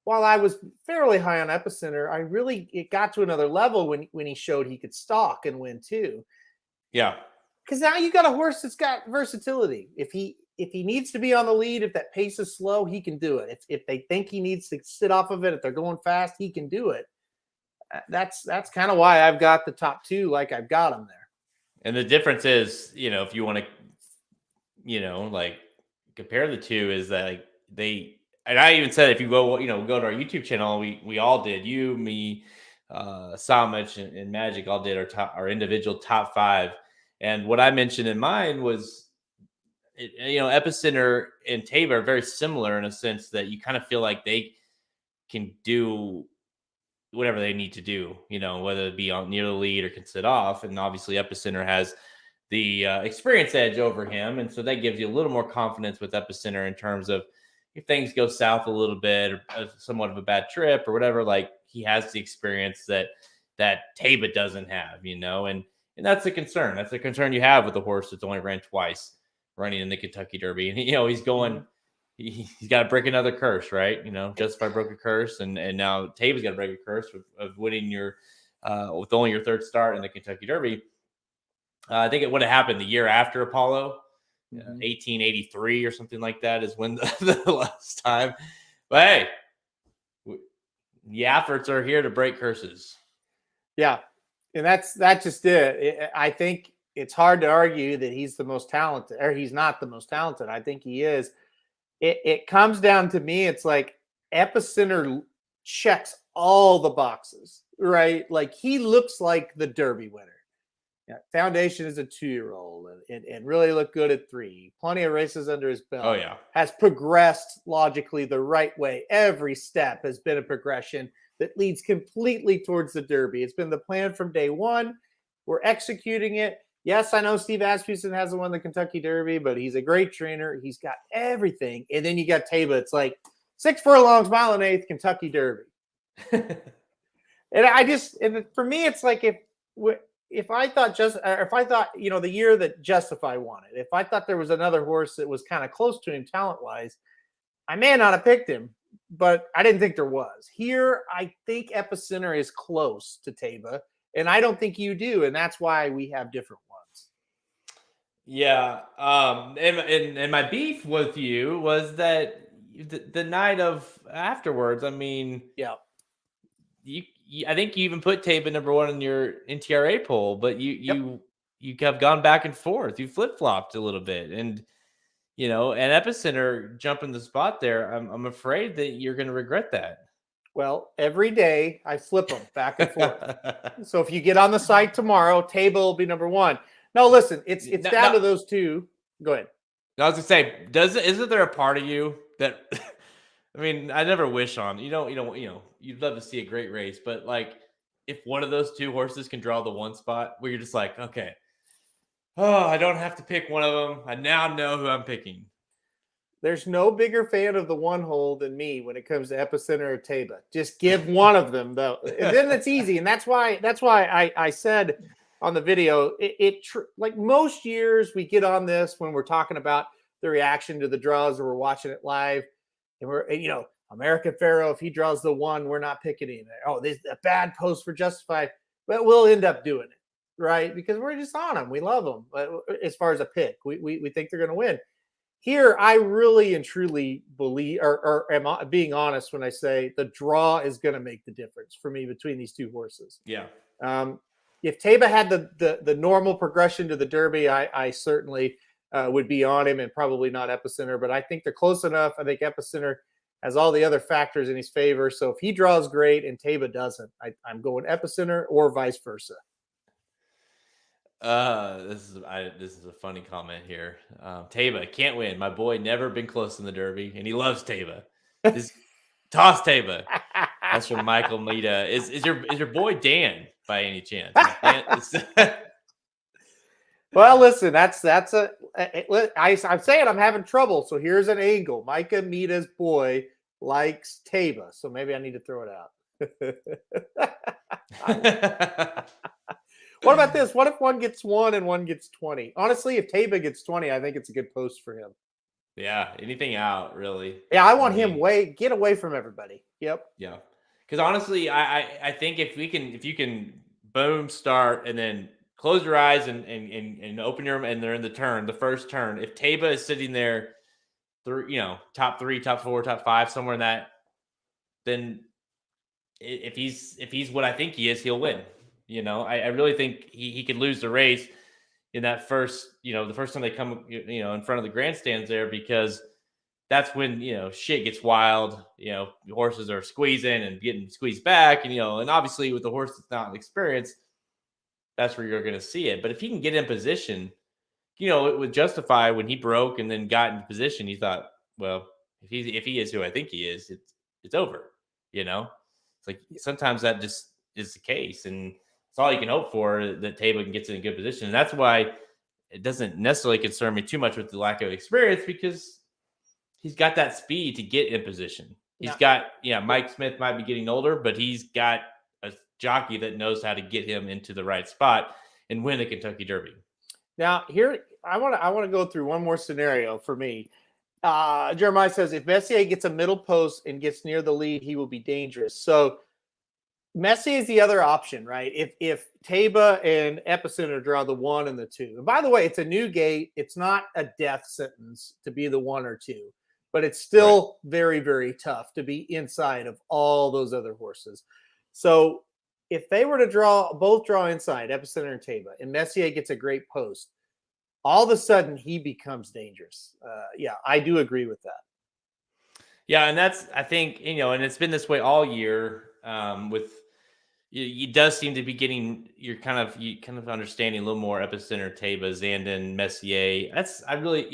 Speaker 2: While I was fairly high on Epicenter, it got to another level when he showed he could stalk and win too.
Speaker 1: Yeah,
Speaker 2: because now you got a horse that's got versatility. If he needs to be on the lead, if that pace is slow, he can do it. If they think he needs to sit off of it, if they're going fast, he can do it. That's kind of why I've got the top two like I've got them there.
Speaker 1: And the difference is, if you want to, like compare the two, is that like and I even said if you go to our YouTube channel, we all did, you, me, Samich and Magic all did our individual top 5. And what I mentioned in mine was, Epicenter and Taba are very similar in a sense that you kind of feel like they can do whatever they need to do, whether it be on near the lead or can sit off. And obviously Epicenter has the experience edge over him. And so that gives you a little more confidence with Epicenter in terms of if things go south a little bit or somewhat of a bad trip or whatever, like he has the experience that Taba doesn't have, and that's the concern. That's the concern you have with a horse that's only ran twice running in the Kentucky Derby. And, he's going, he's got to break another curse, right? Justify broke a curse. And now Taba's got to break a curse of winning with only your third start in the Kentucky Derby. I think it would have happened the year after Apollo, 1883 or something like that is when the last time. But hey, the efforts are here to break curses.
Speaker 2: Yeah. And that's just it. I think it's hard to argue that he's the most talented, or he's not the most talented. I think he is. It comes down to me. It's like Epicenter checks all the boxes, right? Like he looks like the Derby winner. Yeah, Foundation is a 2-year-old and really looked good at 3. Plenty of races under his belt.
Speaker 1: Oh, yeah.
Speaker 2: Has progressed logically the right way. Every step has been a progression that leads completely towards the Derby. It's been the plan from day one. We're executing it. Yes, I know Steve Asmussen hasn't won the Kentucky Derby, but he's a great trainer. He's got everything. And then you got Taba. It's like 6 furlongs, mile and 1/8, Kentucky Derby. And for me, it's like if I thought the year that Justify won it, if I thought there was another horse that was kind of close to him talent-wise, I may not have picked him, but I didn't think there was. Here, I think Epicenter is close to Taba, and I don't think you do, and that's why we have different ones.
Speaker 1: Yeah. And my beef with you was that the night of afterwards, I mean,
Speaker 2: yeah,
Speaker 1: I think you even put Taba number 1 in your NTRA poll, but you have gone back and forth. You flip-flopped a little bit, and and Epicenter jumping the spot there. I'm afraid that you're going to regret that.
Speaker 2: Well, every day I flip them back and forth. So if you get on the site tomorrow, Taba will be number 1. No, listen, it's down to those two. Go ahead.
Speaker 1: I was going to say, isn't there a part of you that I mean, I never wish on, you'd love to see a great race, but like if one of those two horses can draw the 1 spot where you're just like, okay, I don't have to pick one of them. I now know who I'm picking.
Speaker 2: There's no bigger fan of the 1 hole than me when it comes to Epicenter or Taba. Just give one of them though. And then it's easy. And that's why I said on the video, like most years we get on this when we're talking about the reaction to the draws or we're watching it live. And we're, American Pharaoh, if he draws the 1, we're not picking him. Oh, this is a bad post for Justified. But we'll end up doing it, right? Because we're just on them. We love them. But as far as a pick, we think they're going to win. Here, I really and truly believe, or am I being honest when I say the draw is going to make the difference for me between these two horses.
Speaker 1: Yeah.
Speaker 2: If Taba had the normal progression to the Derby, I certainly would be on him and probably not Epicenter, but I think they're close enough. I think Epicenter has all the other factors in his favor. So if he draws great and Taba doesn't, I'm going Epicenter or vice versa.
Speaker 1: This is a funny comment here. Taba can't win. My boy never been close in the Derby, and he loves Taba. Toss Taba. That's from Michael Mita. Is your boy Dan by any chance?
Speaker 2: Well, listen, I'm saying I'm having trouble. So here's an angle. Micah Mita's boy likes Taba, so maybe I need to throw it out. What about this? What if one gets 1 and one gets 20? Honestly, if Taba gets 20, I think it's a good post for him.
Speaker 1: Yeah, anything out really.
Speaker 2: Yeah, I want him get away from everybody. Yep.
Speaker 1: Yeah, because honestly, I think if you can boom start and then close your eyes and open your and they're in the first turn. If Taba is sitting there, top 3, top 4, top 5, somewhere in that, then if he's what I think he is, he'll win. I really think he could lose the race in that first, the first time they come, in front of the grandstands there, because that's when, shit gets wild. Horses are squeezing and getting squeezed back, and obviously with the horse that's not experienced, that's where you're going to see it. But if he can get in position, it would justify when he broke and then got in position. You thought, well, if he is who I think he is, it's over. It's like sometimes that just is the case, and it's all you can hope for, that Taba can get in a good position. And that's why it doesn't necessarily concern me too much with the lack of experience, because he's got that speed to get in position. He's got, Mike Smith might be getting older, but he's got a jockey that knows how to get him into the right spot and win the Kentucky Derby.
Speaker 2: Now, here I want to go through one more scenario for me. Jeremiah says if Messier gets a middle post and gets near the lead, he will be dangerous. So Messier is the other option, right? If Taba and Epicenter draw the 1 and the 2. And by the way, it's a new gate. It's not a death sentence to be the 1 or 2, but it's still very, very tough to be inside of all those other horses. So if they were to both draw inside, Epicenter and Taba, and Messier gets a great post, all of a sudden he becomes dangerous. I do agree with that.
Speaker 1: Yeah, and that's, I think, and it's been this way all year. With it does seem to be getting, you kind of understanding a little more Epicenter, Taba, Zandon, Messier. I really,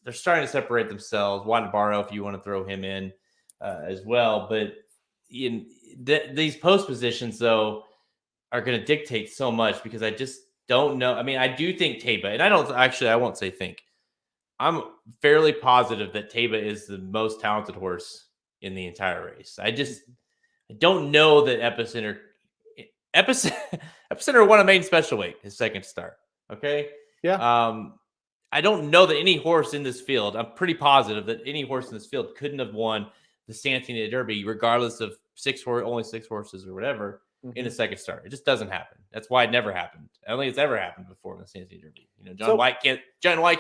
Speaker 1: they're starting to separate themselves. Wadabaro, if you want to throw him in as well, but these post positions though are going to dictate so much, because I just don't know. I mean, I do think Taba, and I won't say think. I'm fairly positive that Taba is the most talented horse in the entire race. I don't know that Epicenter won a main special weight his second start. Okay.
Speaker 2: Yeah.
Speaker 1: I don't know that any horse in this field, I'm pretty positive that any horse in this field couldn't have won the Santana Derby, regardless of only 6 horses or whatever, in a second start. It just doesn't happen. That's why it never happened. I don't think it's ever happened before in the Santana Derby. John White can't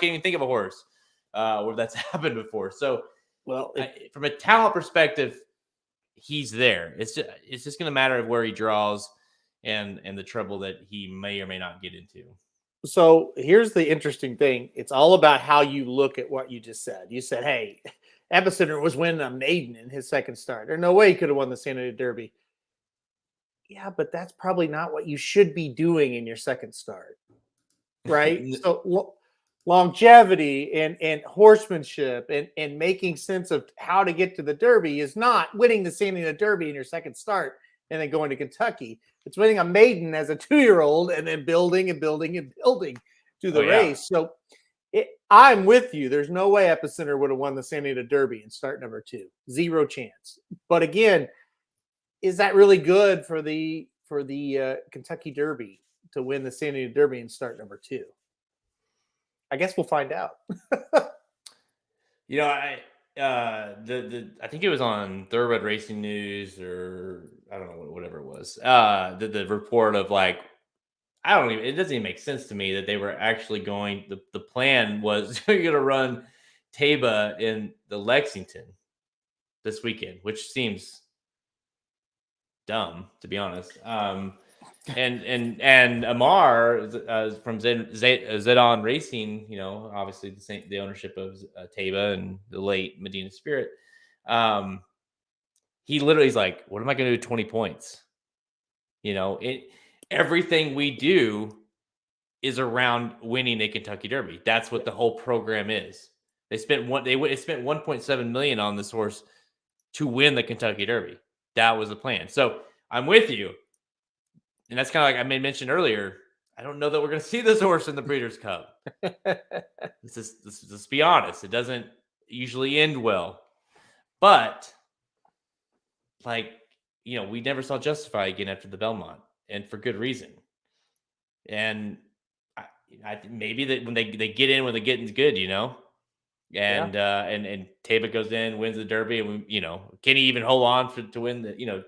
Speaker 1: even think of a horse where that's happened before. So, from a talent perspective, he's there. It's just going to matter of where he draws and the trouble that he may or may not get into.
Speaker 2: So here's the interesting thing. It's all about how you look at what you just said. You said, hey, Epicenter was winning a maiden in his second start. There's no way he could have won the Santa Ana Derby. Yeah, but that's probably not what you should be doing in your second start, right? So longevity and horsemanship and making sense of how to get to the Derby is not winning the Santa Ana Derby in your second start and then going to Kentucky. It's winning a maiden as a 2-year-old and then building and building and building to the race. So I'm with you. There's no way Epicenter would have won the Santa Ana Derby in start number 2. 0 chance. But again, is that really good for the Kentucky Derby to win the Santa Ana Derby in start number 2? I guess we'll find out.
Speaker 1: I think it was on Thoroughbred Racing News, or I don't know, whatever it was. The report of it doesn't even make sense to me that they were actually the plan was you're going to run Taba in the Lexington this weekend, which seems dumb, to be honest. And Amar from Zedon Racing, obviously the ownership of Taba and the late Medina Spirit. He literally is like, what am I going to do 20 points? Everything we do is around winning a Kentucky Derby. That's what the whole program is. They spent $1.7 million on this horse to win the Kentucky Derby. That was the plan. So I'm with you. And that's kind of like I mentioned earlier. I don't know that we're going to see this horse in the Breeders' Cup. Let's be honest. It doesn't usually end well. But, we never saw Justify again after the Belmont. And for good reason. And I think maybe that when they get in when the getting's good, and Taba goes in, wins the Derby, and can he even hold on to win the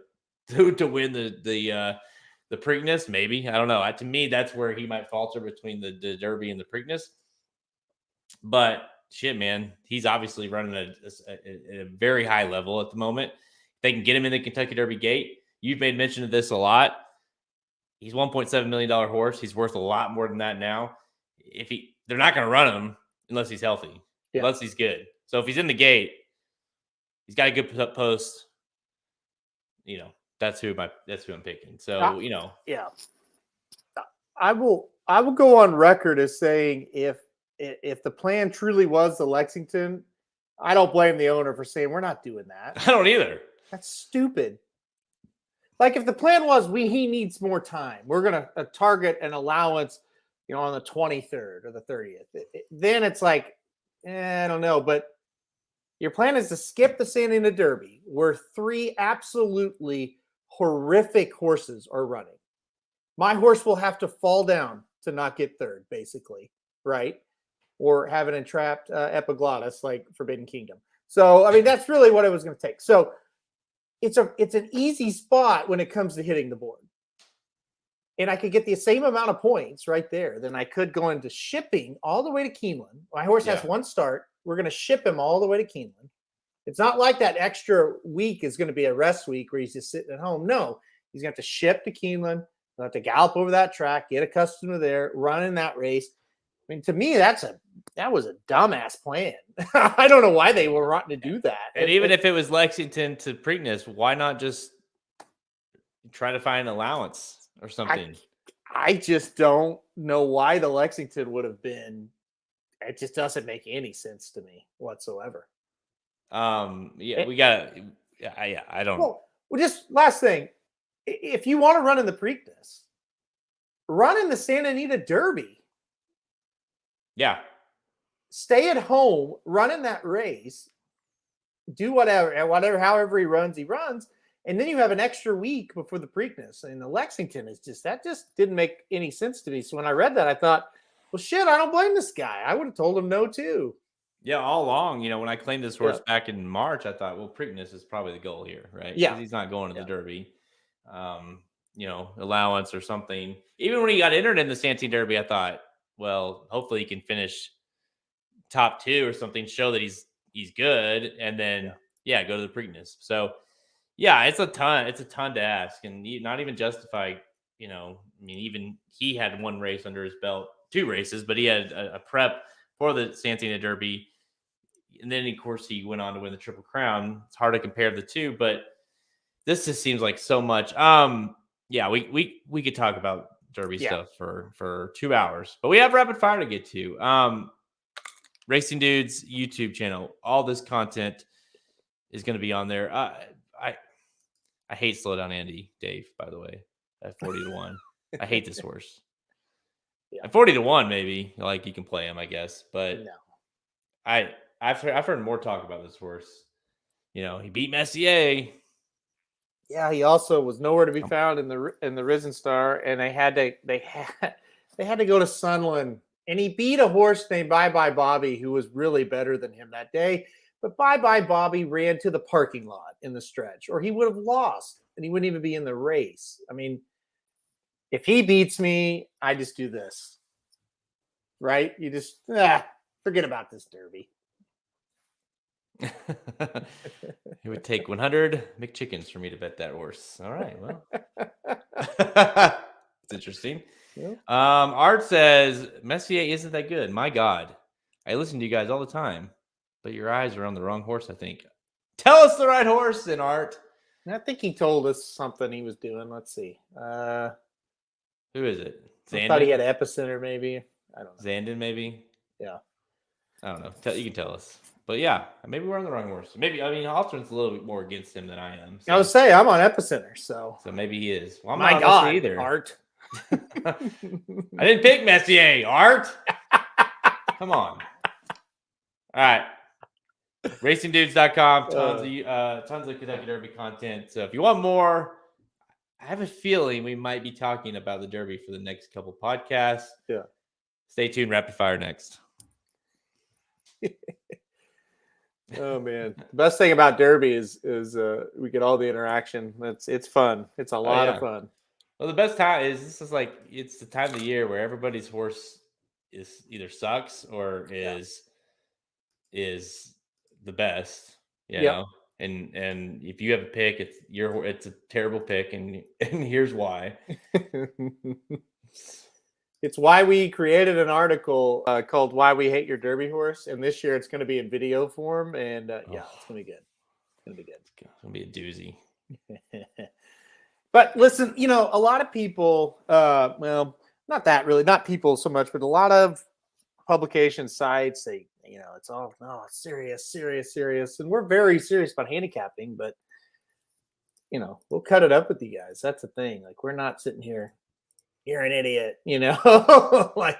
Speaker 1: to win the Preakness? Maybe, I don't know. To me, that's where he might falter between the Derby and the Preakness. But shit, man, he's obviously running at a very high level at the moment. If they can get him in the Kentucky Derby gate. You've made mention of this a lot. He's $1.7 million horse. He's worth a lot more than that now. They're not going to run him unless he's healthy, unless he's good. So if he's in the gate, he's got a good post. That's who I'm picking. So
Speaker 2: I will go on record as saying if the plan truly was the Lexington, I don't blame the owner for saying we're not doing that.
Speaker 1: I don't either.
Speaker 2: That's stupid. Like if the plan was he needs more time, we're going to target an allowance, on the 23rd or the 30th. Then it's like, I don't know. But your plan is to skip the Santa Ana Derby, where 3 absolutely horrific horses are running. My horse will have to fall down to not get third, basically, right? Or have an entrapped epiglottis like Forbidden Kingdom. So, I mean, that's really what it was going to take. So it's an easy spot when it comes to hitting the board. And I could get the same amount of points right there than I could go into shipping all the way to Keeneland. My horse has one start. We're going to ship him all the way to Keeneland. It's not like that extra week is going to be a rest week where he's just sitting at home. No, he's going to have to ship to Keeneland. He'll have to gallop over that track, get accustomed to there, run in that race. I mean, to me, that was a dumbass plan. I don't know why they were wanting to do that.
Speaker 1: And even if it was Lexington to Preakness, why not just try to find an allowance or something?
Speaker 2: I just don't know why the Lexington would have been. It just doesn't make any sense to me whatsoever.
Speaker 1: We got. I don't.
Speaker 2: Well, just last thing. If you want to run in the Preakness, run in the Santa Anita Derby.
Speaker 1: Yeah.
Speaker 2: Stay at home, run in that race, do however he runs, and then you have an extra week before the Preakness. And the Lexington that just didn't make any sense to me. So when I read that, I thought, well, shit, I don't blame this guy. I would have told him no too.
Speaker 1: Yeah, all along, when I claimed this horse back in March, I thought, well, Preakness is probably the goal here, right?
Speaker 2: Yeah.
Speaker 1: Because he's not going to the Derby. Allowance or something. Even when he got entered in the Santa Ana Derby, I thought, well, hopefully he can finish top 2 or something, show that he's good, and then go to the Preakness. So it's a ton to ask, and not even justify. Even he had one race under his belt, 2 races, but he had a prep for the Santa Ana Derby, and then of course he went on to win the Triple Crown. It's hard to compare the two, but this just seems like so much. We could talk about Derby stuff for 2 hours, but we have rapid fire to get to. Racing Dudes YouTube channel, all this content is going to be on there. I hate Slow Down Andy, Dave, by the way, at 40-1. I hate this horse. At 40-1, maybe you can play him, I guess, but
Speaker 2: no.
Speaker 1: I've heard more talk about this horse. He beat Messier.
Speaker 2: Yeah, he also was nowhere to be found in the Risen Star, and they had to go to Sunland, and he beat a horse named Bye Bye Bobby, who was really better than him that day. But Bye Bye Bobby ran to the parking lot in the stretch, or he would have lost, and he wouldn't even be in the race. I mean, if he beats me, I just do this, right? You just forget about this Derby.
Speaker 1: It would take 100 McChickens for me to bet that horse. All right, well, it's interesting. Yeah. Art says Messier isn't that good. My God, I listen to you guys all the time, but your eyes are on the wrong horse. I think. Tell us the right horse, then, Art.
Speaker 2: I think he told us something he was doing. Let's see.
Speaker 1: Who is it?
Speaker 2: Zandon? I thought he had Epicenter, maybe. I don't know.
Speaker 1: Zandon, maybe.
Speaker 2: Yeah.
Speaker 1: I don't know. You can tell us. But yeah, maybe we're on the wrong horse. Maybe, Haltern's a little bit more against him than I am.
Speaker 2: So. I would say I'm on Epicenter, so
Speaker 1: maybe he is. Well, I'm
Speaker 2: My
Speaker 1: not
Speaker 2: God,
Speaker 1: either.
Speaker 2: Art.
Speaker 1: I didn't pick Messier, Art. Come on. All right. RacingDudes.com. Tons of Kentucky Derby content. So if you want more, I have a feeling we might be talking about the Derby for the next couple podcasts.
Speaker 2: Yeah.
Speaker 1: Stay tuned. Rapid fire next.
Speaker 2: Oh man, the best thing about Derby is we get all the interaction. It's fun. It's a lot of fun.
Speaker 1: Well, the best time is it's the time of the year where everybody's horse is either sucks or is the best, you know. And if you have a pick, it's a terrible pick, and here's why.
Speaker 2: It's why we created an article called "Why We Hate Your Derby Horse," and this year it's going to be in video form, and it's going to be good. It's going to be good.
Speaker 1: It's going to be a doozy.
Speaker 2: But listen, a lot of people, well, not people so much, but a lot of publication sites say, it's all serious, and we're very serious about handicapping, but we'll cut it up with you guys. That's the thing. Like, we're not sitting here, you're an idiot, like,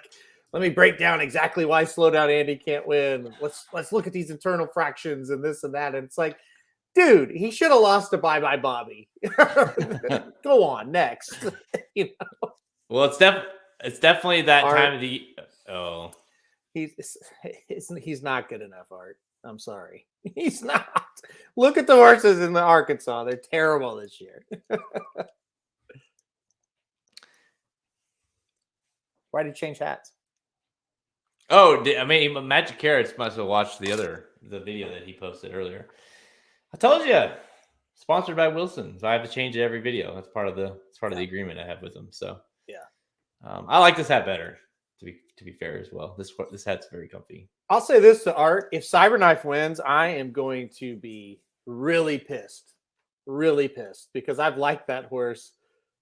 Speaker 2: let me break down exactly why Slow Down Andy can't win. Let's look at these internal fractions and this and that. And it's like, dude, he should have lost to Bye Bye Bobby. Go on next.
Speaker 1: Well, it's definitely that Art, time of the
Speaker 2: he's not good enough, Art. I'm sorry. He's not. Look at the horses in the Arkansas. They're terrible this year. Why did he change hats?
Speaker 1: Oh, I mean, Magic Carrots must have watched the video that he posted earlier. I told you, sponsored by Wilson. So I have to change it every video. That's part of the agreement I have with them. So
Speaker 2: yeah,
Speaker 1: I like this hat better. To be fair as well, this hat's very comfy.
Speaker 2: I'll say this to Art: if Cyberknife wins, I am going to be really pissed, because I've liked that horse,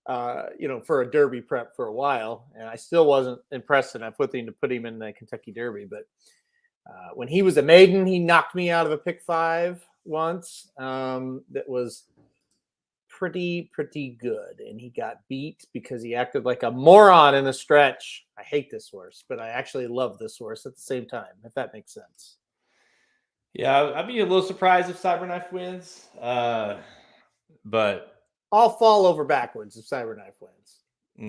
Speaker 2: for a Derby prep for a while, and I still wasn't impressed enough with him to put him in the Kentucky Derby. But when he was a maiden, he knocked me out of a pick 5 once. That was pretty good, and he got beat because he acted like a moron in the stretch. I hate this horse, but I actually love this horse at the same time, if that makes sense.
Speaker 1: Yeah, I'd be a little surprised if Cyberknife wins, but
Speaker 2: I'll fall over backwards if Cyberknife wins.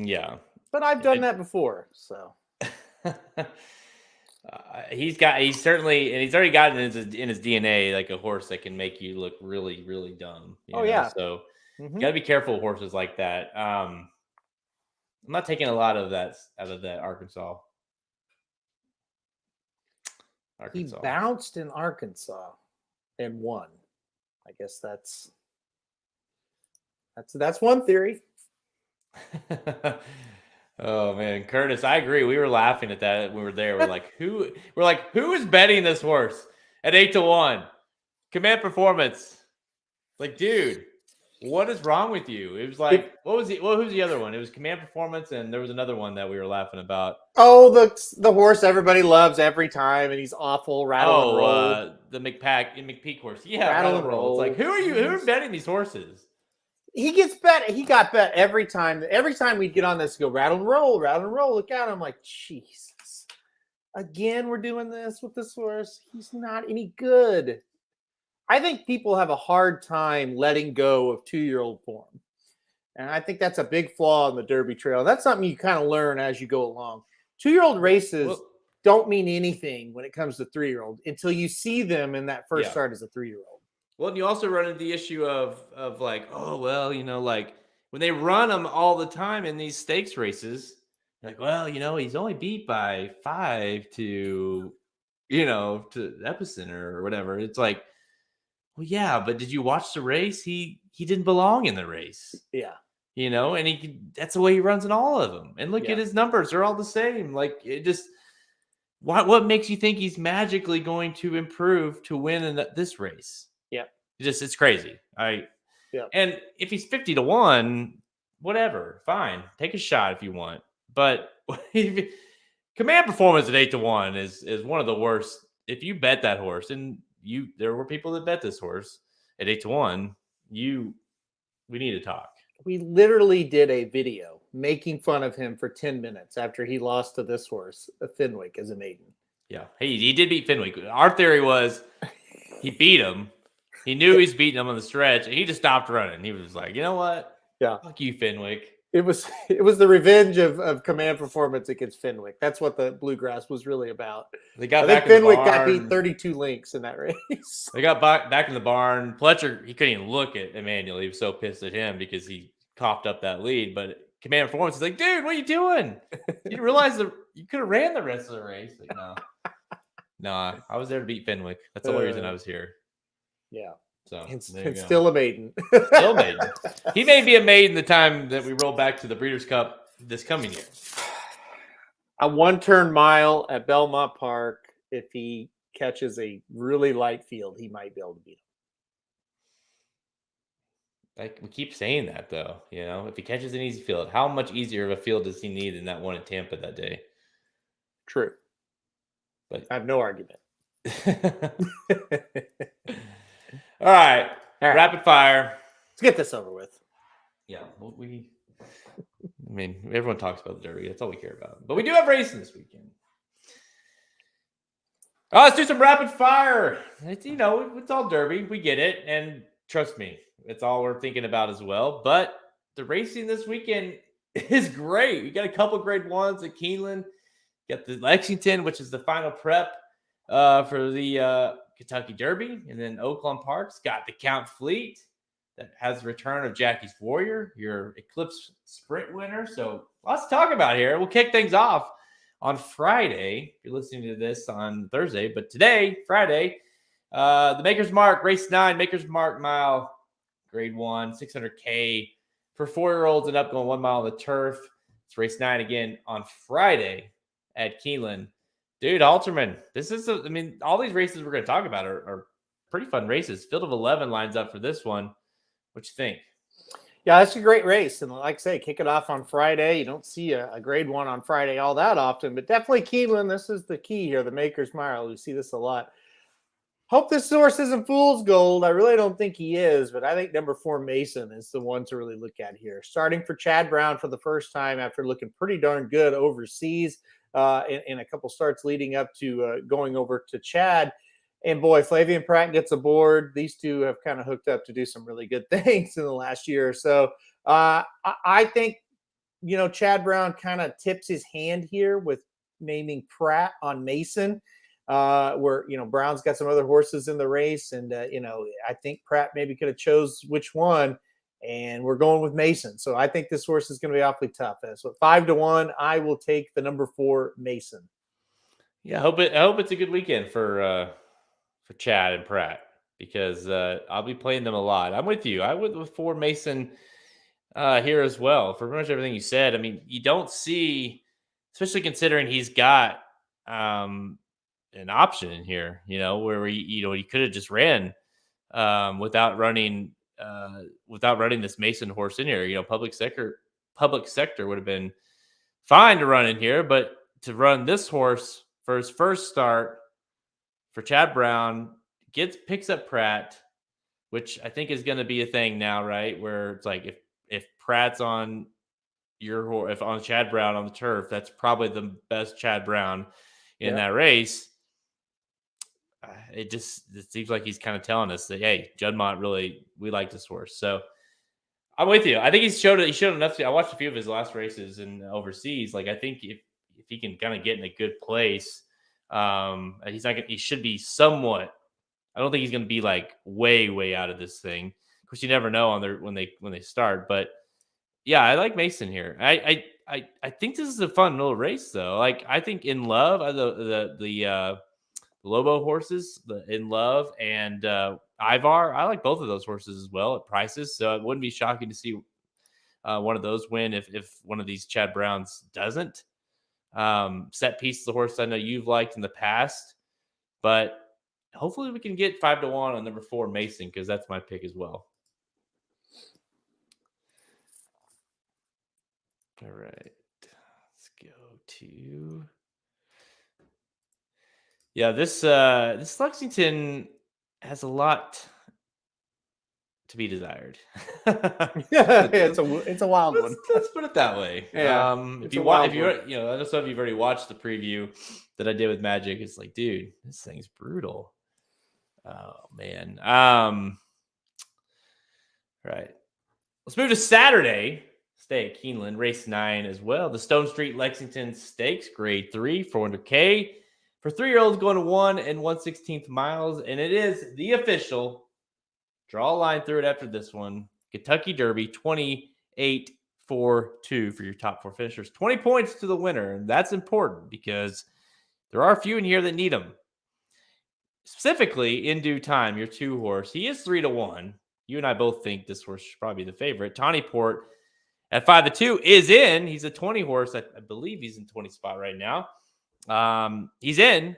Speaker 1: Yeah,
Speaker 2: but I've done that before, so.
Speaker 1: He's already gotten in his DNA like a horse that can make you look really, really dumb.
Speaker 2: Yeah.
Speaker 1: So you got to be careful with horses like that. I'm not taking a lot of that out of that Arkansas.
Speaker 2: He bounced in Arkansas and won. I guess that's one theory.
Speaker 1: Oh man, Curtis, I agree. We were laughing at that when we were there. We're like, who is betting this horse at 8-1? Command Performance. Like, dude, what is wrong with you? It was like, who's the other one? It was Command Performance, and there was another one that we were laughing about.
Speaker 2: Oh, the horse everybody loves every time, and he's awful. Rattle and Roll.
Speaker 1: The McPeak horse. Yeah, Rattle and Roll. It's like, who are betting these horses?
Speaker 2: He gets bet. He got bet every time. Every time we'd get on this, go Rattle and Roll, look out. I'm like, Jesus. Again, we're doing this with this horse. He's not any good. I think people have a hard time letting go of 2-year-old form. And I think that's a big flaw in the Derby trail. That's something you kind of learn as you go along. 2-year-old races don't mean anything when it comes to 3-year-old until you see them in that first start as a 3-year-old.
Speaker 1: Well, and you also run into the issue of like, oh, well, like when they run them all the time in these stakes races, like, well, he's only beat by 5 to Epicenter or whatever. It's like, well, yeah, but did you watch the race? He didn't belong in the race.
Speaker 2: Yeah.
Speaker 1: And that's the way he runs in all of them. And look at his numbers. They're all the same. Like, it just, what makes you think he's magically going to improve to win in this race?
Speaker 2: Yeah.
Speaker 1: It's crazy. And if he's 50-1, whatever, fine. Take a shot if you want. But Command Performance at 8-1 is one of the worst. If you bet that horse, and there were people that bet this horse at 8-1, we need to talk.
Speaker 2: We literally did a video making fun of him for 10 minutes after he lost to this horse, Fenwick, as a maiden.
Speaker 1: Yeah, he did beat Fenwick. Our theory was he beat him. He knew he was beating him on the stretch, and he just stopped running. He was like, you know what?
Speaker 2: Yeah.
Speaker 1: Fuck you, Fenwick.
Speaker 2: It was the revenge of Command Performance against Fenwick. That's what the Bluegrass was really about.
Speaker 1: They got
Speaker 2: I
Speaker 1: back
Speaker 2: think
Speaker 1: in the
Speaker 2: Fenwick got beat
Speaker 1: barn.
Speaker 2: 32 links in that race.
Speaker 1: They got back in the barn. Pletcher, he couldn't even look at Emmanuel. He was so pissed at him because he coughed up that lead. But Command Performance is like, dude, what are you doing? You didn't realize that you could have ran the rest of the race. Like, no, I was there to beat Fenwick. That's the only reason I was here.
Speaker 2: Yeah.
Speaker 1: So
Speaker 2: it's still a maiden.
Speaker 1: Still a maiden. He may be a maiden the time that we roll back to the Breeders' Cup this coming year.
Speaker 2: A one-turn mile at Belmont Park. If he catches a really light field, he might be able to beat him.
Speaker 1: Like we keep saying that though, if he catches an easy field, how much easier of a field does he need than that one in Tampa that day?
Speaker 2: True.
Speaker 1: But
Speaker 2: I have no argument.
Speaker 1: All right. Rapid fire.
Speaker 2: Let's get this over with.
Speaker 1: Yeah, everyone talks about the Derby. That's all we care about. But we do have racing this weekend. Oh, let's do some rapid fire. It's all Derby. We get it. And trust me, it's all we're thinking about as well. But the racing this weekend is great. We got a couple grade 1s at Keeneland. Got the Lexington, which is the final prep for the Kentucky Derby. And then Oaklawn Park's got the Count Fleet that has the return of Jackie's Warrior, your Eclipse Sprint winner. So lots to talk about here. We'll kick things off on Friday. If you're listening to this on Thursday, but today, Friday, the Maker's Mark, race 9, Maker's Mark mile, grade 1, 600K for 4-year-olds and up, going 1 mile on the turf. It's race 9 again on Friday at Keeneland. Dude, Alterman, all these races we're going to talk about are pretty fun races. Field of 11 lines up for this one. What you think?
Speaker 2: Yeah, that's a great race. And like I say, kick it off on Friday. You don't see a grade 1 on Friday all that often, but definitely Keeneland. This is the key here, the Maker's Mile. We see this a lot. Hope this horse isn't fool's gold. I really don't think he is, but I think number 4, Mason, is the one to really look at here. Starting for Chad Brown for the first time after looking pretty darn good overseas in a couple starts leading up to going over to Chad. And boy, Flavian Pratt gets aboard. These two have kind of hooked up to do some really good things in the last year or so. I think, Chad Brown kind of tips his hand here with naming Pratt on Mason, where, Brown's got some other horses in the race. And, I think Pratt maybe could have chose which one. And we're going with Mason. So I think this horse is going to be awfully tough. So 5-1, I will take the number 4, Mason.
Speaker 1: Yeah, I hope it's a good weekend for Chad and Pratt, because I'll be playing them a lot. I'm with you. I went with 4 Mason here as well for pretty much everything you said. You don't see, especially considering he's got an option in here, where he could have just ran without running this Mason horse in here. Public sector would have been fine to run in here, but to run this horse for his first start for Chad Brown, picks up Pratt, which I think is going to be a thing now, right? Where it's like if Pratt's on your horse, if on Chad Brown on the turf, that's probably the best Chad Brown in that race. It seems like he's kind of telling us that, hey, Juddmonte, really, we like this horse. So I'm with you. I think he showed enough. I watched a few of his last races and overseas. Like, I think if he can kind of get in a good place, he should be somewhat. I don't think he's going to be like way out of this thing. Of course, you never know when they start. But yeah, I like Mason here. I think this is a fun little race though. Like, I think In Love, the Lobo horses, the In Love and Ivar, I like both of those horses as well at prices. So it wouldn't be shocking to see one of those win if one of these Chad Browns doesn't. Set Piece, the horse I know you've liked in the past, but hopefully we can get 5-1 on number 4 Mason, because that's my pick as well. All right, let's go to this Lexington has a lot to be desired.
Speaker 2: It's a wild one.
Speaker 1: Let's put it that way.
Speaker 2: Yeah,
Speaker 1: if you I know some of you've already watched the preview that I did with Magic. It's like, dude, this thing's brutal. Oh man. Right. Let's move to Saturday. Stay at Keeneland, race 9 as well. The Stone Street Lexington Stakes, grade 3, 400K. For 3-year-olds going to 1 1/16 miles. And it is the official, draw a line through it after this one, Kentucky Derby, 28-4-2 for your top 4 finishers. 20 points to the winner. And that's important because there are a few in here that need them. Specifically, In Due Time, your 2 horse. He is 3-1. You and I both think this horse should probably be the favorite. Tawny Port at 5-2 is in. He's a 20 horse. I believe he's in 20 spot right now. He's in,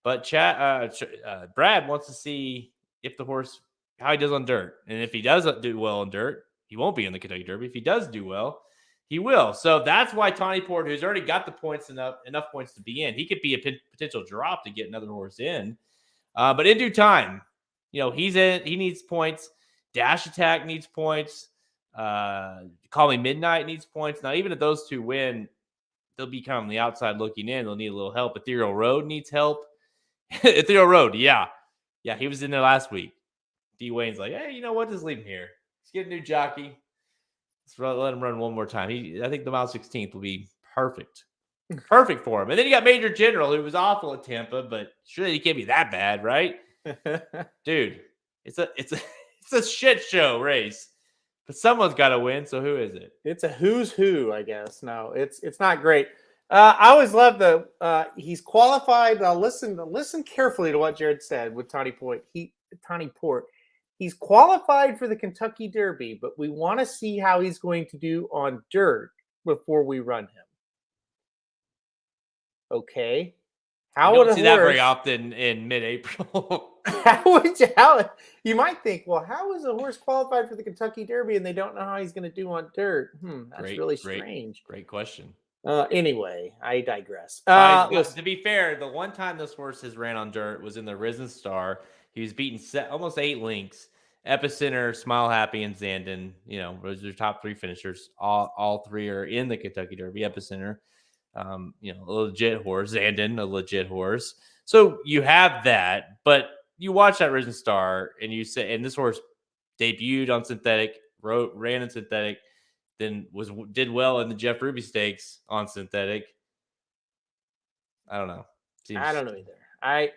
Speaker 1: but Brad wants to see if the horse, how he does on dirt. And if he does do well on dirt, he won't be in the Kentucky Derby. If he does do well, he will. So that's why Tawny Port, who's already got the points, enough points to be in, he could be a potential drop to get another horse in. But In Due Time, he's in. He needs points. Dash Attack needs points. Call Me Midnight needs points. Now, even if those 2 win, they'll be kind of on the outside looking in. They'll need a little help. Ethereal Road needs help. Ethereal Road, yeah. Yeah, he was in there last week. D. Wayne's like, hey, you know what? Just leave him here. Let's get a new jockey. Let's let him run one more time. I think the mile 16th will be perfect. Perfect for him. And then you got Major General, who was awful at Tampa, but surely he can't be that bad, right? Dude, it's a shit show race. But someone's got to win, so who is it?
Speaker 2: It's a who's who, I guess. No, it's not great. I always love he's qualified. Now listen carefully to what Jared said with Tawny Port. He's qualified for the Kentucky Derby, but we want to see how he's going to do on dirt before we run him. Okay.
Speaker 1: How would see that very often in mid-April?
Speaker 2: You might think, well, how is a horse qualified for the Kentucky Derby and they don't know how he's going to do on dirt? That's really strange.
Speaker 1: Great question.
Speaker 2: Anyway, I digress.
Speaker 1: To be fair, the one time this horse has ran on dirt was in the Risen Star. He was beaten almost 8 links. Epicenter, Smile Happy, and Zandon. Those are their top 3 finishers. All 3 are in the Kentucky Derby. Epicenter, a legit horse. Zandon, a legit horse. So you have that, but you watch that Risen Star and you say, and this horse debuted on synthetic, ran in synthetic, then did well in the Jeff Ruby Stakes on synthetic. I don't know.
Speaker 2: I don't know either.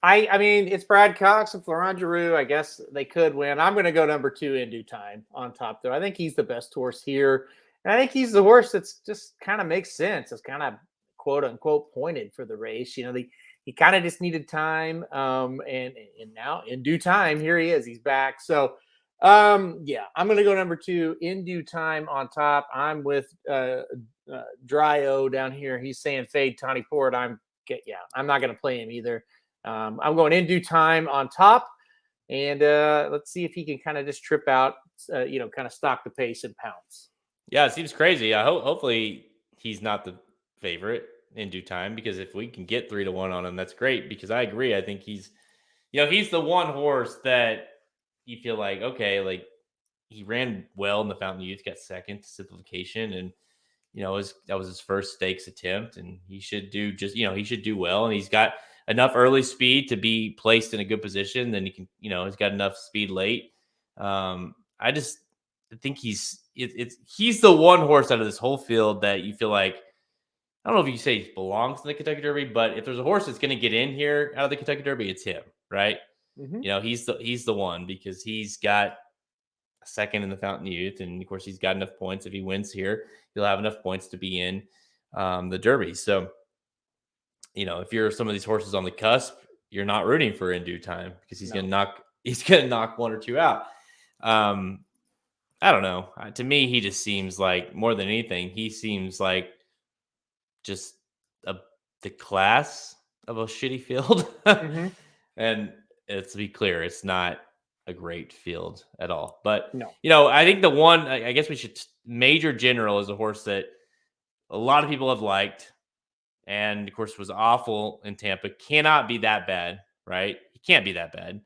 Speaker 2: I mean, it's Brad Cox and Florent Giroux. I guess they could win. I'm going to go number 2, In Due Time, on top, though. I think he's the best horse here. And I think he's the horse that's just kind of makes sense. It's kind of quote unquote pointed for the race. He kind of just needed time. And now In Due Time, here he is. He's back. So, I'm going to go number 2, In Due Time, on top. I'm with Dry O down here. He's saying fade Tawny Port. I'm not going to play him either. I'm going In Due Time on top, and let's see if he can kind of just trip out, kind of stock the pace and pounce.
Speaker 1: Yeah, it seems crazy. Hopefully he's not the favorite In Due Time, because if we can get 3-1 on him, that's great. Because I agree. I think he's the one horse that you feel like, okay, like he ran well in the Fountain Youth, got second to Simplification, and that was his first stakes attempt, and he should do he should do well, and he's got enough early speed to be placed in a good position. Then he can, he's got enough speed late. I just think he's the one horse out of this whole field that you feel like, I don't know if you say he belongs in the Kentucky Derby, but if there's a horse that's going to get in here out of the Kentucky Derby, it's him, right? Mm-hmm. He's the one, because he's got a second in the Fountain Youth, and of course he's got enough points. If he wins here, he'll have enough points to be in the Derby. So, if you're some of these horses on the cusp, you're not rooting for In Due Time, because he's going to knock 1 or 2 out. I don't know. To me, he just seems like, more than anything, he seems like just the class of a shitty field. Mm-hmm. And to be clear, it's not a great field at all. But,
Speaker 2: no.
Speaker 1: I think the one, I guess we should, Major General is a horse that a lot of people have liked, and of course was awful in Tampa. Cannot be that bad, right? He can't be that bad.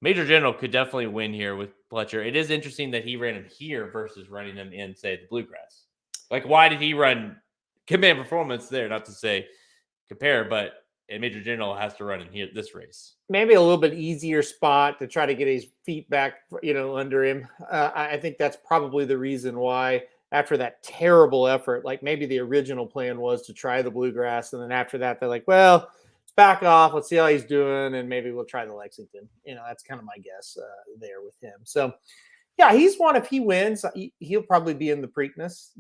Speaker 1: Major General could definitely win here with Pletcher. It is interesting that he ran him here versus running him in, say, the Bluegrass. Like, why did he run Command Performance there? Not to say compare, but and Major General has to run in here this race.
Speaker 2: Maybe a little bit easier spot to try to get his feet back, under him. I think that's probably the reason why after that terrible effort, like maybe the original plan was to try the Bluegrass. And then after that, they're like, well, let's back off. Let's see how he's doing. And maybe we'll try the Lexington. That's kind of my guess there with him. So, yeah, he's one. If he wins, he'll probably be in the Preakness,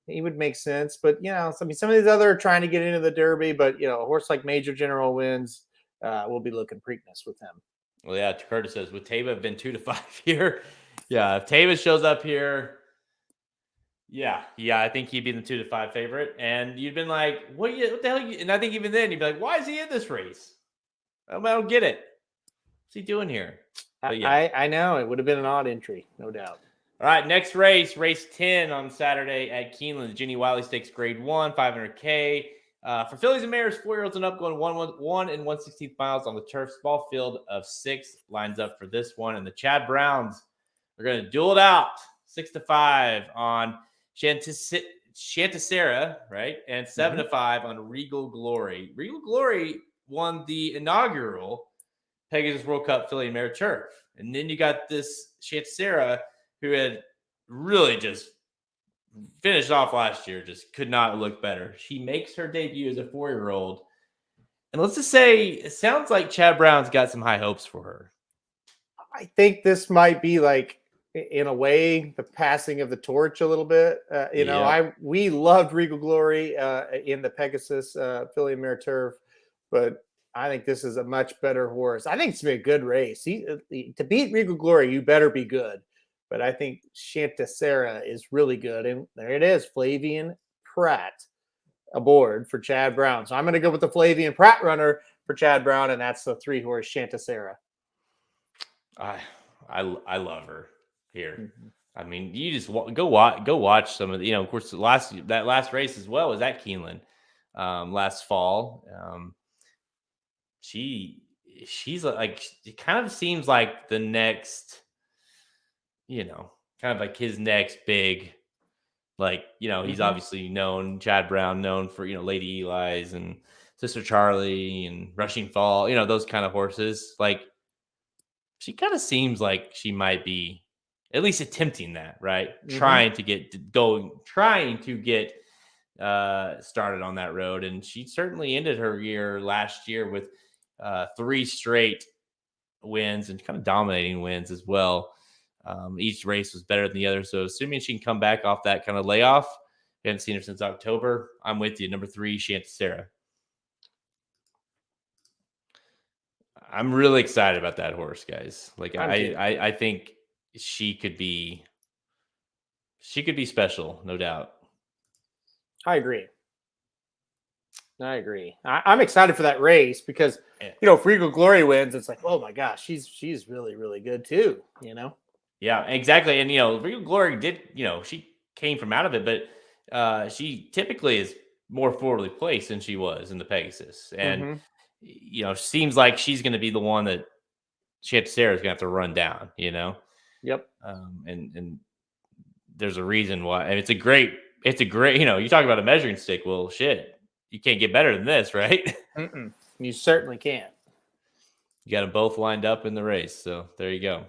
Speaker 2: he would make sense. But, some of these other are trying to get into the Derby. But, a horse like Major General wins, we'll be looking Preakness with him.
Speaker 1: Well, yeah, Curtis says, would Tava have been 2-5 here? Yeah, if Tava shows up here, yeah, I think he'd be the 2-5 favorite. And you'd been like, what the hell? And I think even then you'd be like, why is he in this race? I don't get it. What's he doing here?
Speaker 2: Yeah. I know. It would have been an odd entry, no doubt.
Speaker 1: All right, next race 10 on Saturday at Keeneland. Ginny Wiley Stakes Grade 1, $500K. For fillies and mares, 4-year-olds and up, going 1 and 1/16 miles on the turf. Small field of 6 lines up for this one. And the Chad Browns are going to duel it out 6-5 on Chanticera, right? And 7-5 on Regal Glory. Regal Glory won the inaugural Pegasus World Cup filly and mare turf. And then you got this Chanticera who had really just finished off last year, just could not look better. She makes her debut as a 4-year-old. And let's just say it sounds like Chad Brown's got some high hopes for her.
Speaker 2: I think this might be like, in a way, the passing of the torch a little bit. We loved Regal Glory in the Pegasus filly and mare turf, but I think this is a much better horse. I think it's going to be a good race. To beat Regal Glory, you better be good. But I think Chanticera is really good. And there it is, Flavian Pratt aboard for Chad Brown. So I'm going to go with the Flavian Pratt runner for Chad Brown, and that's the 3-horse Chanticera.
Speaker 1: I love her here. I mean, you just go watch some of the, of course, that last race as well was at Keeneland last fall. She's like, it kind of seems like the next, kind of like his next big, like, he's obviously known, Chad Brown known for, Lady Eli's and Sister Charlie and Rushing Fall, those kind of horses. Like, she kind of seems like she might be at least attempting that, right? Trying to get started on that road. And she certainly ended her year last year with 3 straight wins and kind of dominating wins as well. Each race was better than the other. So assuming she can come back off that kind of layoff, we haven't seen her since October. I'm with you. Number 3, Chanticera. I'm really excited about that horse, guys. Like, I think she could be special, no doubt.
Speaker 2: I agree. I'm excited for that race because, if Regal Glory wins, it's like, oh my gosh, she's really, really good too,
Speaker 1: Yeah, exactly. And, Regal Glory did, she came from out of it, but she typically is more forwardly placed than she was in the Pegasus. And, seems like she's going to be the one that Chanticera is going to have to run down,
Speaker 2: Yep.
Speaker 1: And there's a reason why. And it's a great, you talk about a measuring stick. Well, shit, you can't get better than this, right?
Speaker 2: You certainly can't.
Speaker 1: You got them both lined up in the race. So there you go.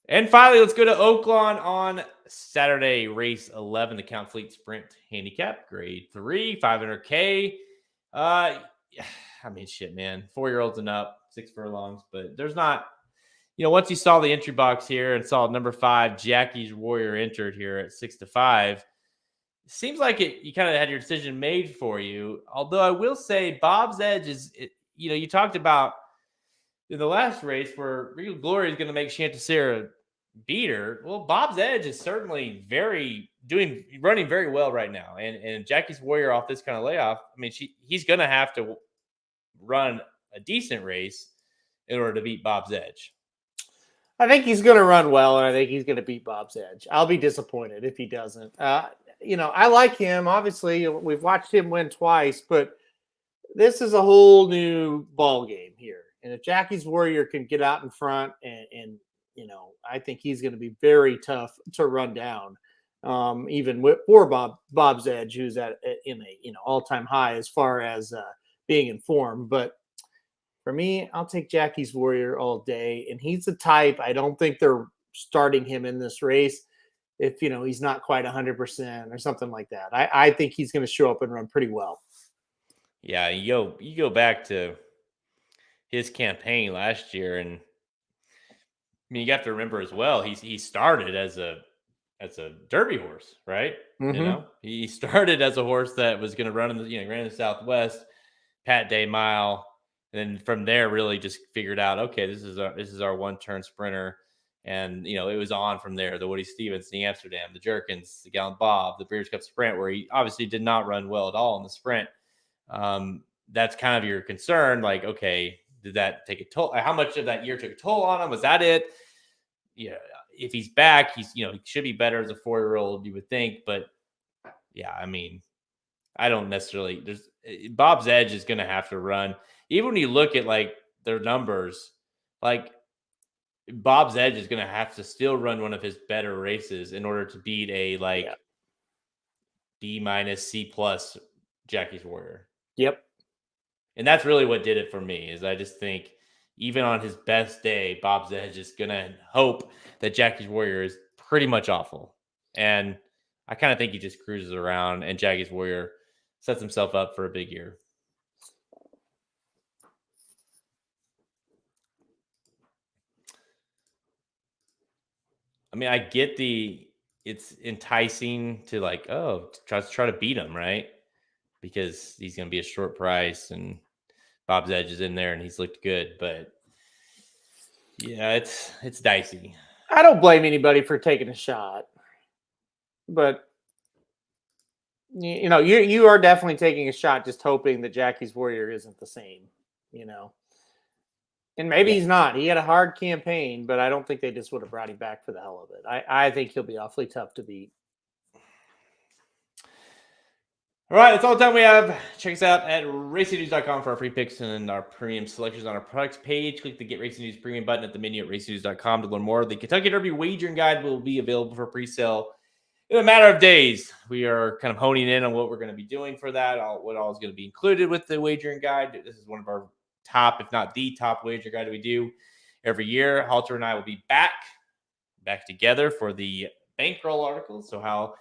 Speaker 1: And finally, let's go to Oaklawn on Saturday, race 11, the Count Fleet Sprint Handicap, Grade 3, $500K. I mean, shit, man. 4-year-olds and up, 6 furlongs. But there's not, once you saw the entry box here and saw number 5, Jackie's Warrior entered here at 6-5, it seems like you kind of had your decision made for you. Although I will say Bob's Edge is, you talked about in the last race where Regal Glory is going to make Chanticera beat her. Well, Bob's Edge is certainly running very well right now. And Jackie's Warrior off this kind of layoff, I mean, he's going to have to run a decent race in order to beat Bob's Edge.
Speaker 2: I think he's going to run well, and I think he's going to beat Bob's Edge. I'll be disappointed if he doesn't. I like him. Obviously, we've watched him win twice, but this is a whole new ball game here. And if Jackie's Warrior can get out in front and I think he's going to be very tough to run down. even for Bob's Edge, who's in a all-time high as far as being in form. But for me, I'll take Jackie's Warrior all day, and he's the type. I don't think they're starting him in this race if he's not quite 100% or something like that. I think he's going to show up and run pretty well.
Speaker 1: Yeah, you go back to his campaign last year, and I mean, you have to remember as well, he started as a Derby horse, right?
Speaker 2: Mm-hmm.
Speaker 1: He started as a horse that was going to run in the ran in the Southwest, Pat Day Mile, and then from there really just figured out, okay, this is our one turn sprinter, and it was on from there. The Woody Stevens, the Amsterdam, the Jerkins, the Gallant Bob, the Breeders' Cup Sprint, where he obviously did not run well at all in the sprint. That's kind of your concern. Like, okay, did that take a toll? How much of that year took a toll on him? Was that it? Yeah, if he's back, he should be better as a 4-year-old, you would think. But yeah, I mean, I don't necessarily. Bob's Edge is going to have to run. Even when you look at like their numbers, like Bob's Edge is going to have to still run one of his better races in order to beat a B- C+ Jackie's Warrior.
Speaker 2: Yep.
Speaker 1: And that's really what did it for me, is I just think even on his best day, Bob's Edge is going to hope that Jackie's Warrior is pretty much awful. And I kind of think he just cruises around, and Jackie's Warrior sets himself up for a big year. I mean, I get it's enticing to like, try to beat him, right? Because he's going to be a short price and Bob's Edge is in there and he's looked good, but yeah, it's dicey.
Speaker 2: I don't blame anybody for taking a shot, but you are definitely taking a shot, just hoping that Jackie's Warrior isn't the same, and maybe he's not. He had a hard campaign, but I don't think they just would have brought him back for the hell of it. I think he'll be awfully tough to beat.
Speaker 1: All right, that's all the time we have. Check us out at racingnews.com for our free picks and our premium selections on our products page. Click the Get Racing News premium button at the menu at racingnews.com to learn more. The Kentucky Derby wagering guide will be available for pre-sale in a matter of days. We are kind of honing in on what we're going to be doing for that, what all is going to be included with the wagering guide. This is one of our top, if not the top wager guide we do every year. Halter and I will be back together for the bankroll article. So how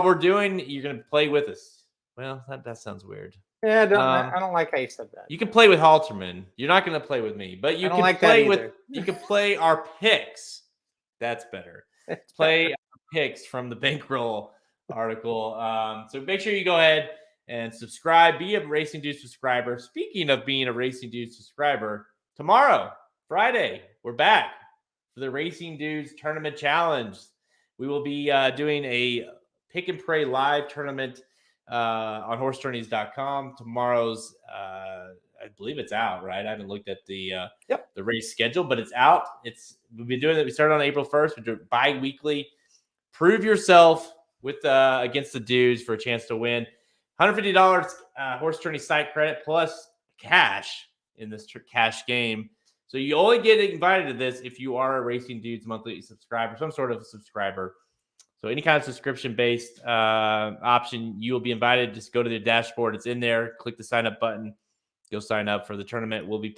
Speaker 1: we're doing, you're going to play with us. Well, that sounds weird.
Speaker 2: Yeah, I don't like how you said that.
Speaker 1: You can play with Halterman. You're not going to play with me, but you can play with. You can play our picks. That's better. Play our picks from the bankroll article. So make sure you go ahead and subscribe. Be a Racing Dude subscriber. Speaking of being a Racing Dude subscriber, tomorrow, Friday, we're back for the Racing Dudes Tournament Challenge. We will be doing a pick and pray live tournament on horsetourneys.com. Tomorrow's I believe it's out, right? I haven't looked at the race schedule, but it's out. We've been doing it. We started on April 1st. We do it bi-weekly. Prove yourself with against the dudes for a chance to win $150 horse tourney site credit plus cash in this cash game. So you only get invited to this if you are a Racing Dudes monthly subscriber, some sort of subscriber. So any kind of subscription-based option, you will be invited. Just go to the dashboard. It's in there. Click the sign-up button. Go sign up for the tournament. We'll be,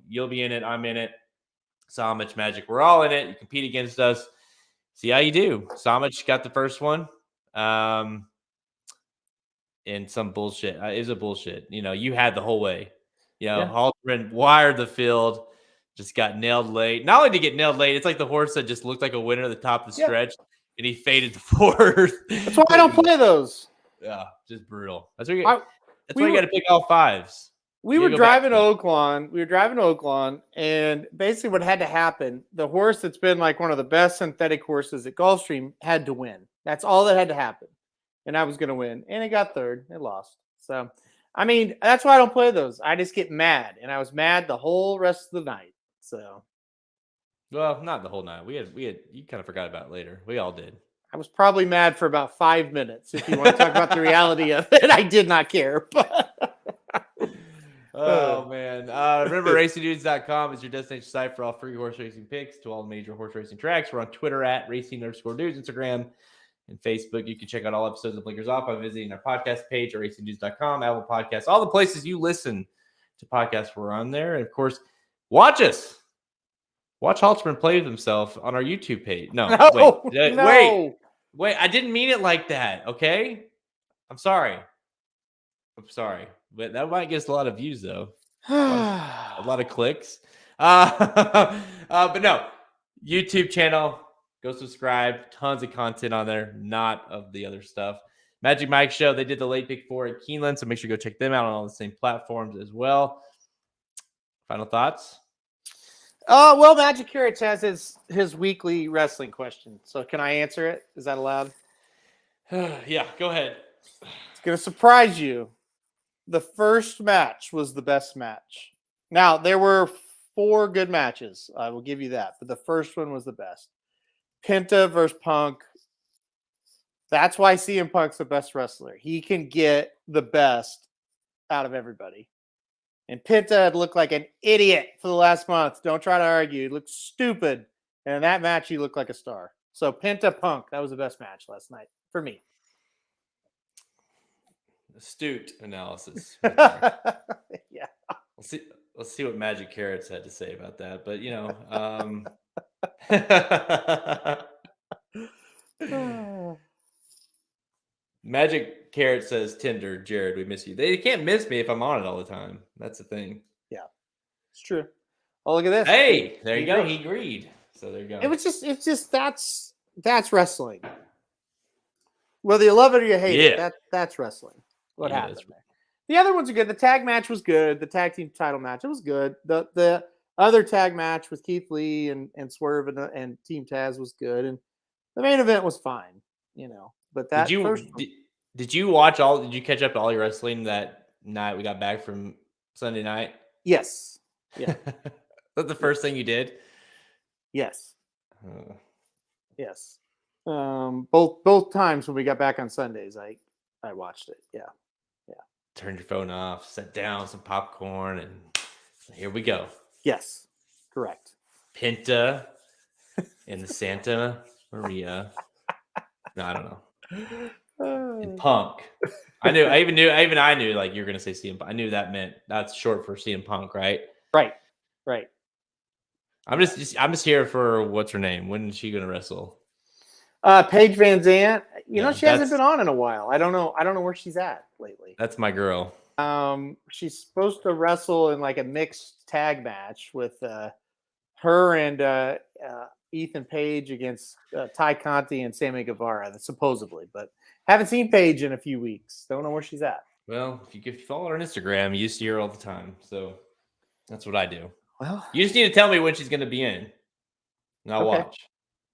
Speaker 1: you'll be in it. I'm in it. Samich, Magic, we're all in it. You compete against us. See how you do. Samich got the first one. And some bullshit. It was a bullshit. You had the whole way. Halterman wired the field. Just got nailed late. Not only did he get nailed late, it's like the horse that just looked like a winner at the top of the stretch. And he faded to fourth.
Speaker 2: That's why I don't play those.
Speaker 1: Yeah, just brutal. That's why you got to pick all fives.
Speaker 2: We were driving to Oaklawn. And basically what had to happen, the horse that's been like one of the best synthetic horses at Gulfstream had to win. That's all that had to happen. And I was going to win. And it got third. It lost. So, I mean, that's why I don't play those. I just get mad. And I was mad the whole rest of the night. So.
Speaker 1: Well, not the whole night. We had. You kind of forgot about it later. We all did.
Speaker 2: I was probably mad for about 5 minutes. If you want to talk about the reality of it, I did not care.
Speaker 1: Oh man! Remember, RacingDudes.com is your destination site for all free horse racing picks to all the major horse racing tracks. We're on Twitter at @Racing_Dudes, Instagram and Facebook. You can check out all episodes of Blinkers Off by visiting our podcast page at racingdudes.com, Apple Podcasts, all the places you listen to podcasts. We're on there. And, of course, watch us. Watch Halterman play with himself on our YouTube page. No. Wait. I didn't mean it like that, okay? I'm sorry. But that might get us a lot of views, though. A lot of clicks. But no, YouTube channel. Go subscribe. Tons of content on there. Not of the other stuff. Magic Mike Show. They did the late pick 4 at Keeneland, so make sure you go check them out on all the same platforms as well. Final thoughts?
Speaker 2: Well, Magic Carrots has his weekly wrestling question. So can I answer it? Is that allowed?
Speaker 1: Yeah, go ahead.
Speaker 2: It's going to surprise you. The first match was the best match. Now, there were 4 good matches. I will give you that. But the first one was the best. Penta versus Punk. That's why CM Punk's the best wrestler. He can get the best out of everybody. And Penta had looked like an idiot for the last month. Don't try to argue. He looked stupid. And in that match, he looked like a star. So Penta Punk, that was the best match last night for me. Astute analysis.
Speaker 1: Right yeah. Let's see what Magic Carrots had to say about that. But, you know, Magic Carrot says, Tinder, Jared, we miss you. They can't miss me if I'm on it all the time. That's the thing.
Speaker 2: Yeah, it's true. Oh, look at this.
Speaker 1: Hey, there you go. He agreed. So there you go.
Speaker 2: It's just that's wrestling. Whether you love it or you hate it, that's wrestling. What happened there? The other ones are good. The tag match was good. The tag team title match, it was good. The other tag match with Keith Lee and Swerve and Team Taz was good. And the main event was fine, you know. But that
Speaker 1: did you watch all? Did you catch up to all your wrestling that night we got back from Sunday night?
Speaker 2: Yes. Yeah.
Speaker 1: That's the first thing you did?
Speaker 2: Yes. Yes. Both times when we got back on Sundays, I watched it. Yeah. Yeah.
Speaker 1: Turned your phone off, sat down, some popcorn, and here we go.
Speaker 2: Yes. Correct.
Speaker 1: Penta and the Santa Maria. No, I don't know. And Punk. I knew like you were gonna say CM Punk. I knew that meant that's short for CM Punk, right?
Speaker 2: Right.
Speaker 1: I'm just here for what's her name? When is she gonna wrestle?
Speaker 2: Paige Van Zandt. You know, she hasn't been on in a while. I don't know where she's at lately.
Speaker 1: That's my girl.
Speaker 2: She's supposed to wrestle in like a mixed tag match with her and Ethan Page against Ty Conti and Sammy Guevara, supposedly, but haven't seen Paige in a few weeks. Don't know where she's at.
Speaker 1: Well, if you follow her on Instagram, you see her all the time. So that's what I do.
Speaker 2: Well,
Speaker 1: you just need to tell me when she's going to be in, and I'll watch.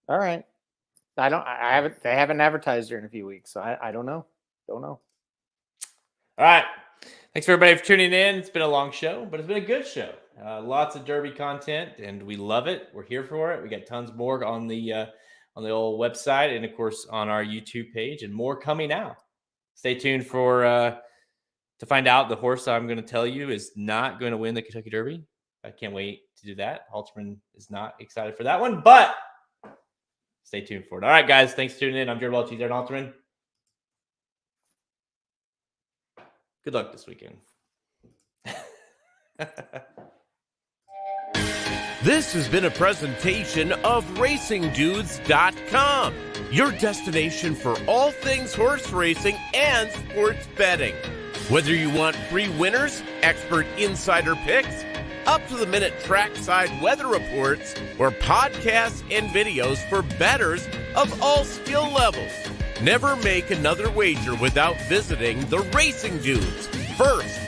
Speaker 2: All right. They haven't advertised her in a few weeks, so I don't know. Don't know.
Speaker 1: All right. Thanks for everybody for tuning in. It's been a long show, but it's been a good show. Lots of Derby content, and we love it. We're here for it. We got tons more on the old website, and of course on our YouTube page, and more coming out. Stay tuned for to find out the horse I'm going to tell you is not going to win the Kentucky Derby. I can't wait to do that. Halterman is not excited for that one, but stay tuned for it. All right, guys. Thanks for tuning in. I'm Jared Welch. He's Aaron Halterman. Good luck this weekend.
Speaker 3: This has been a presentation of RacingDudes.com, your destination for all things horse racing and sports betting. Whether you want free winners, expert insider picks, up-to-the-minute trackside weather reports, or podcasts and videos for bettors of all skill levels. Never make another wager without visiting the Racing Dudes. First,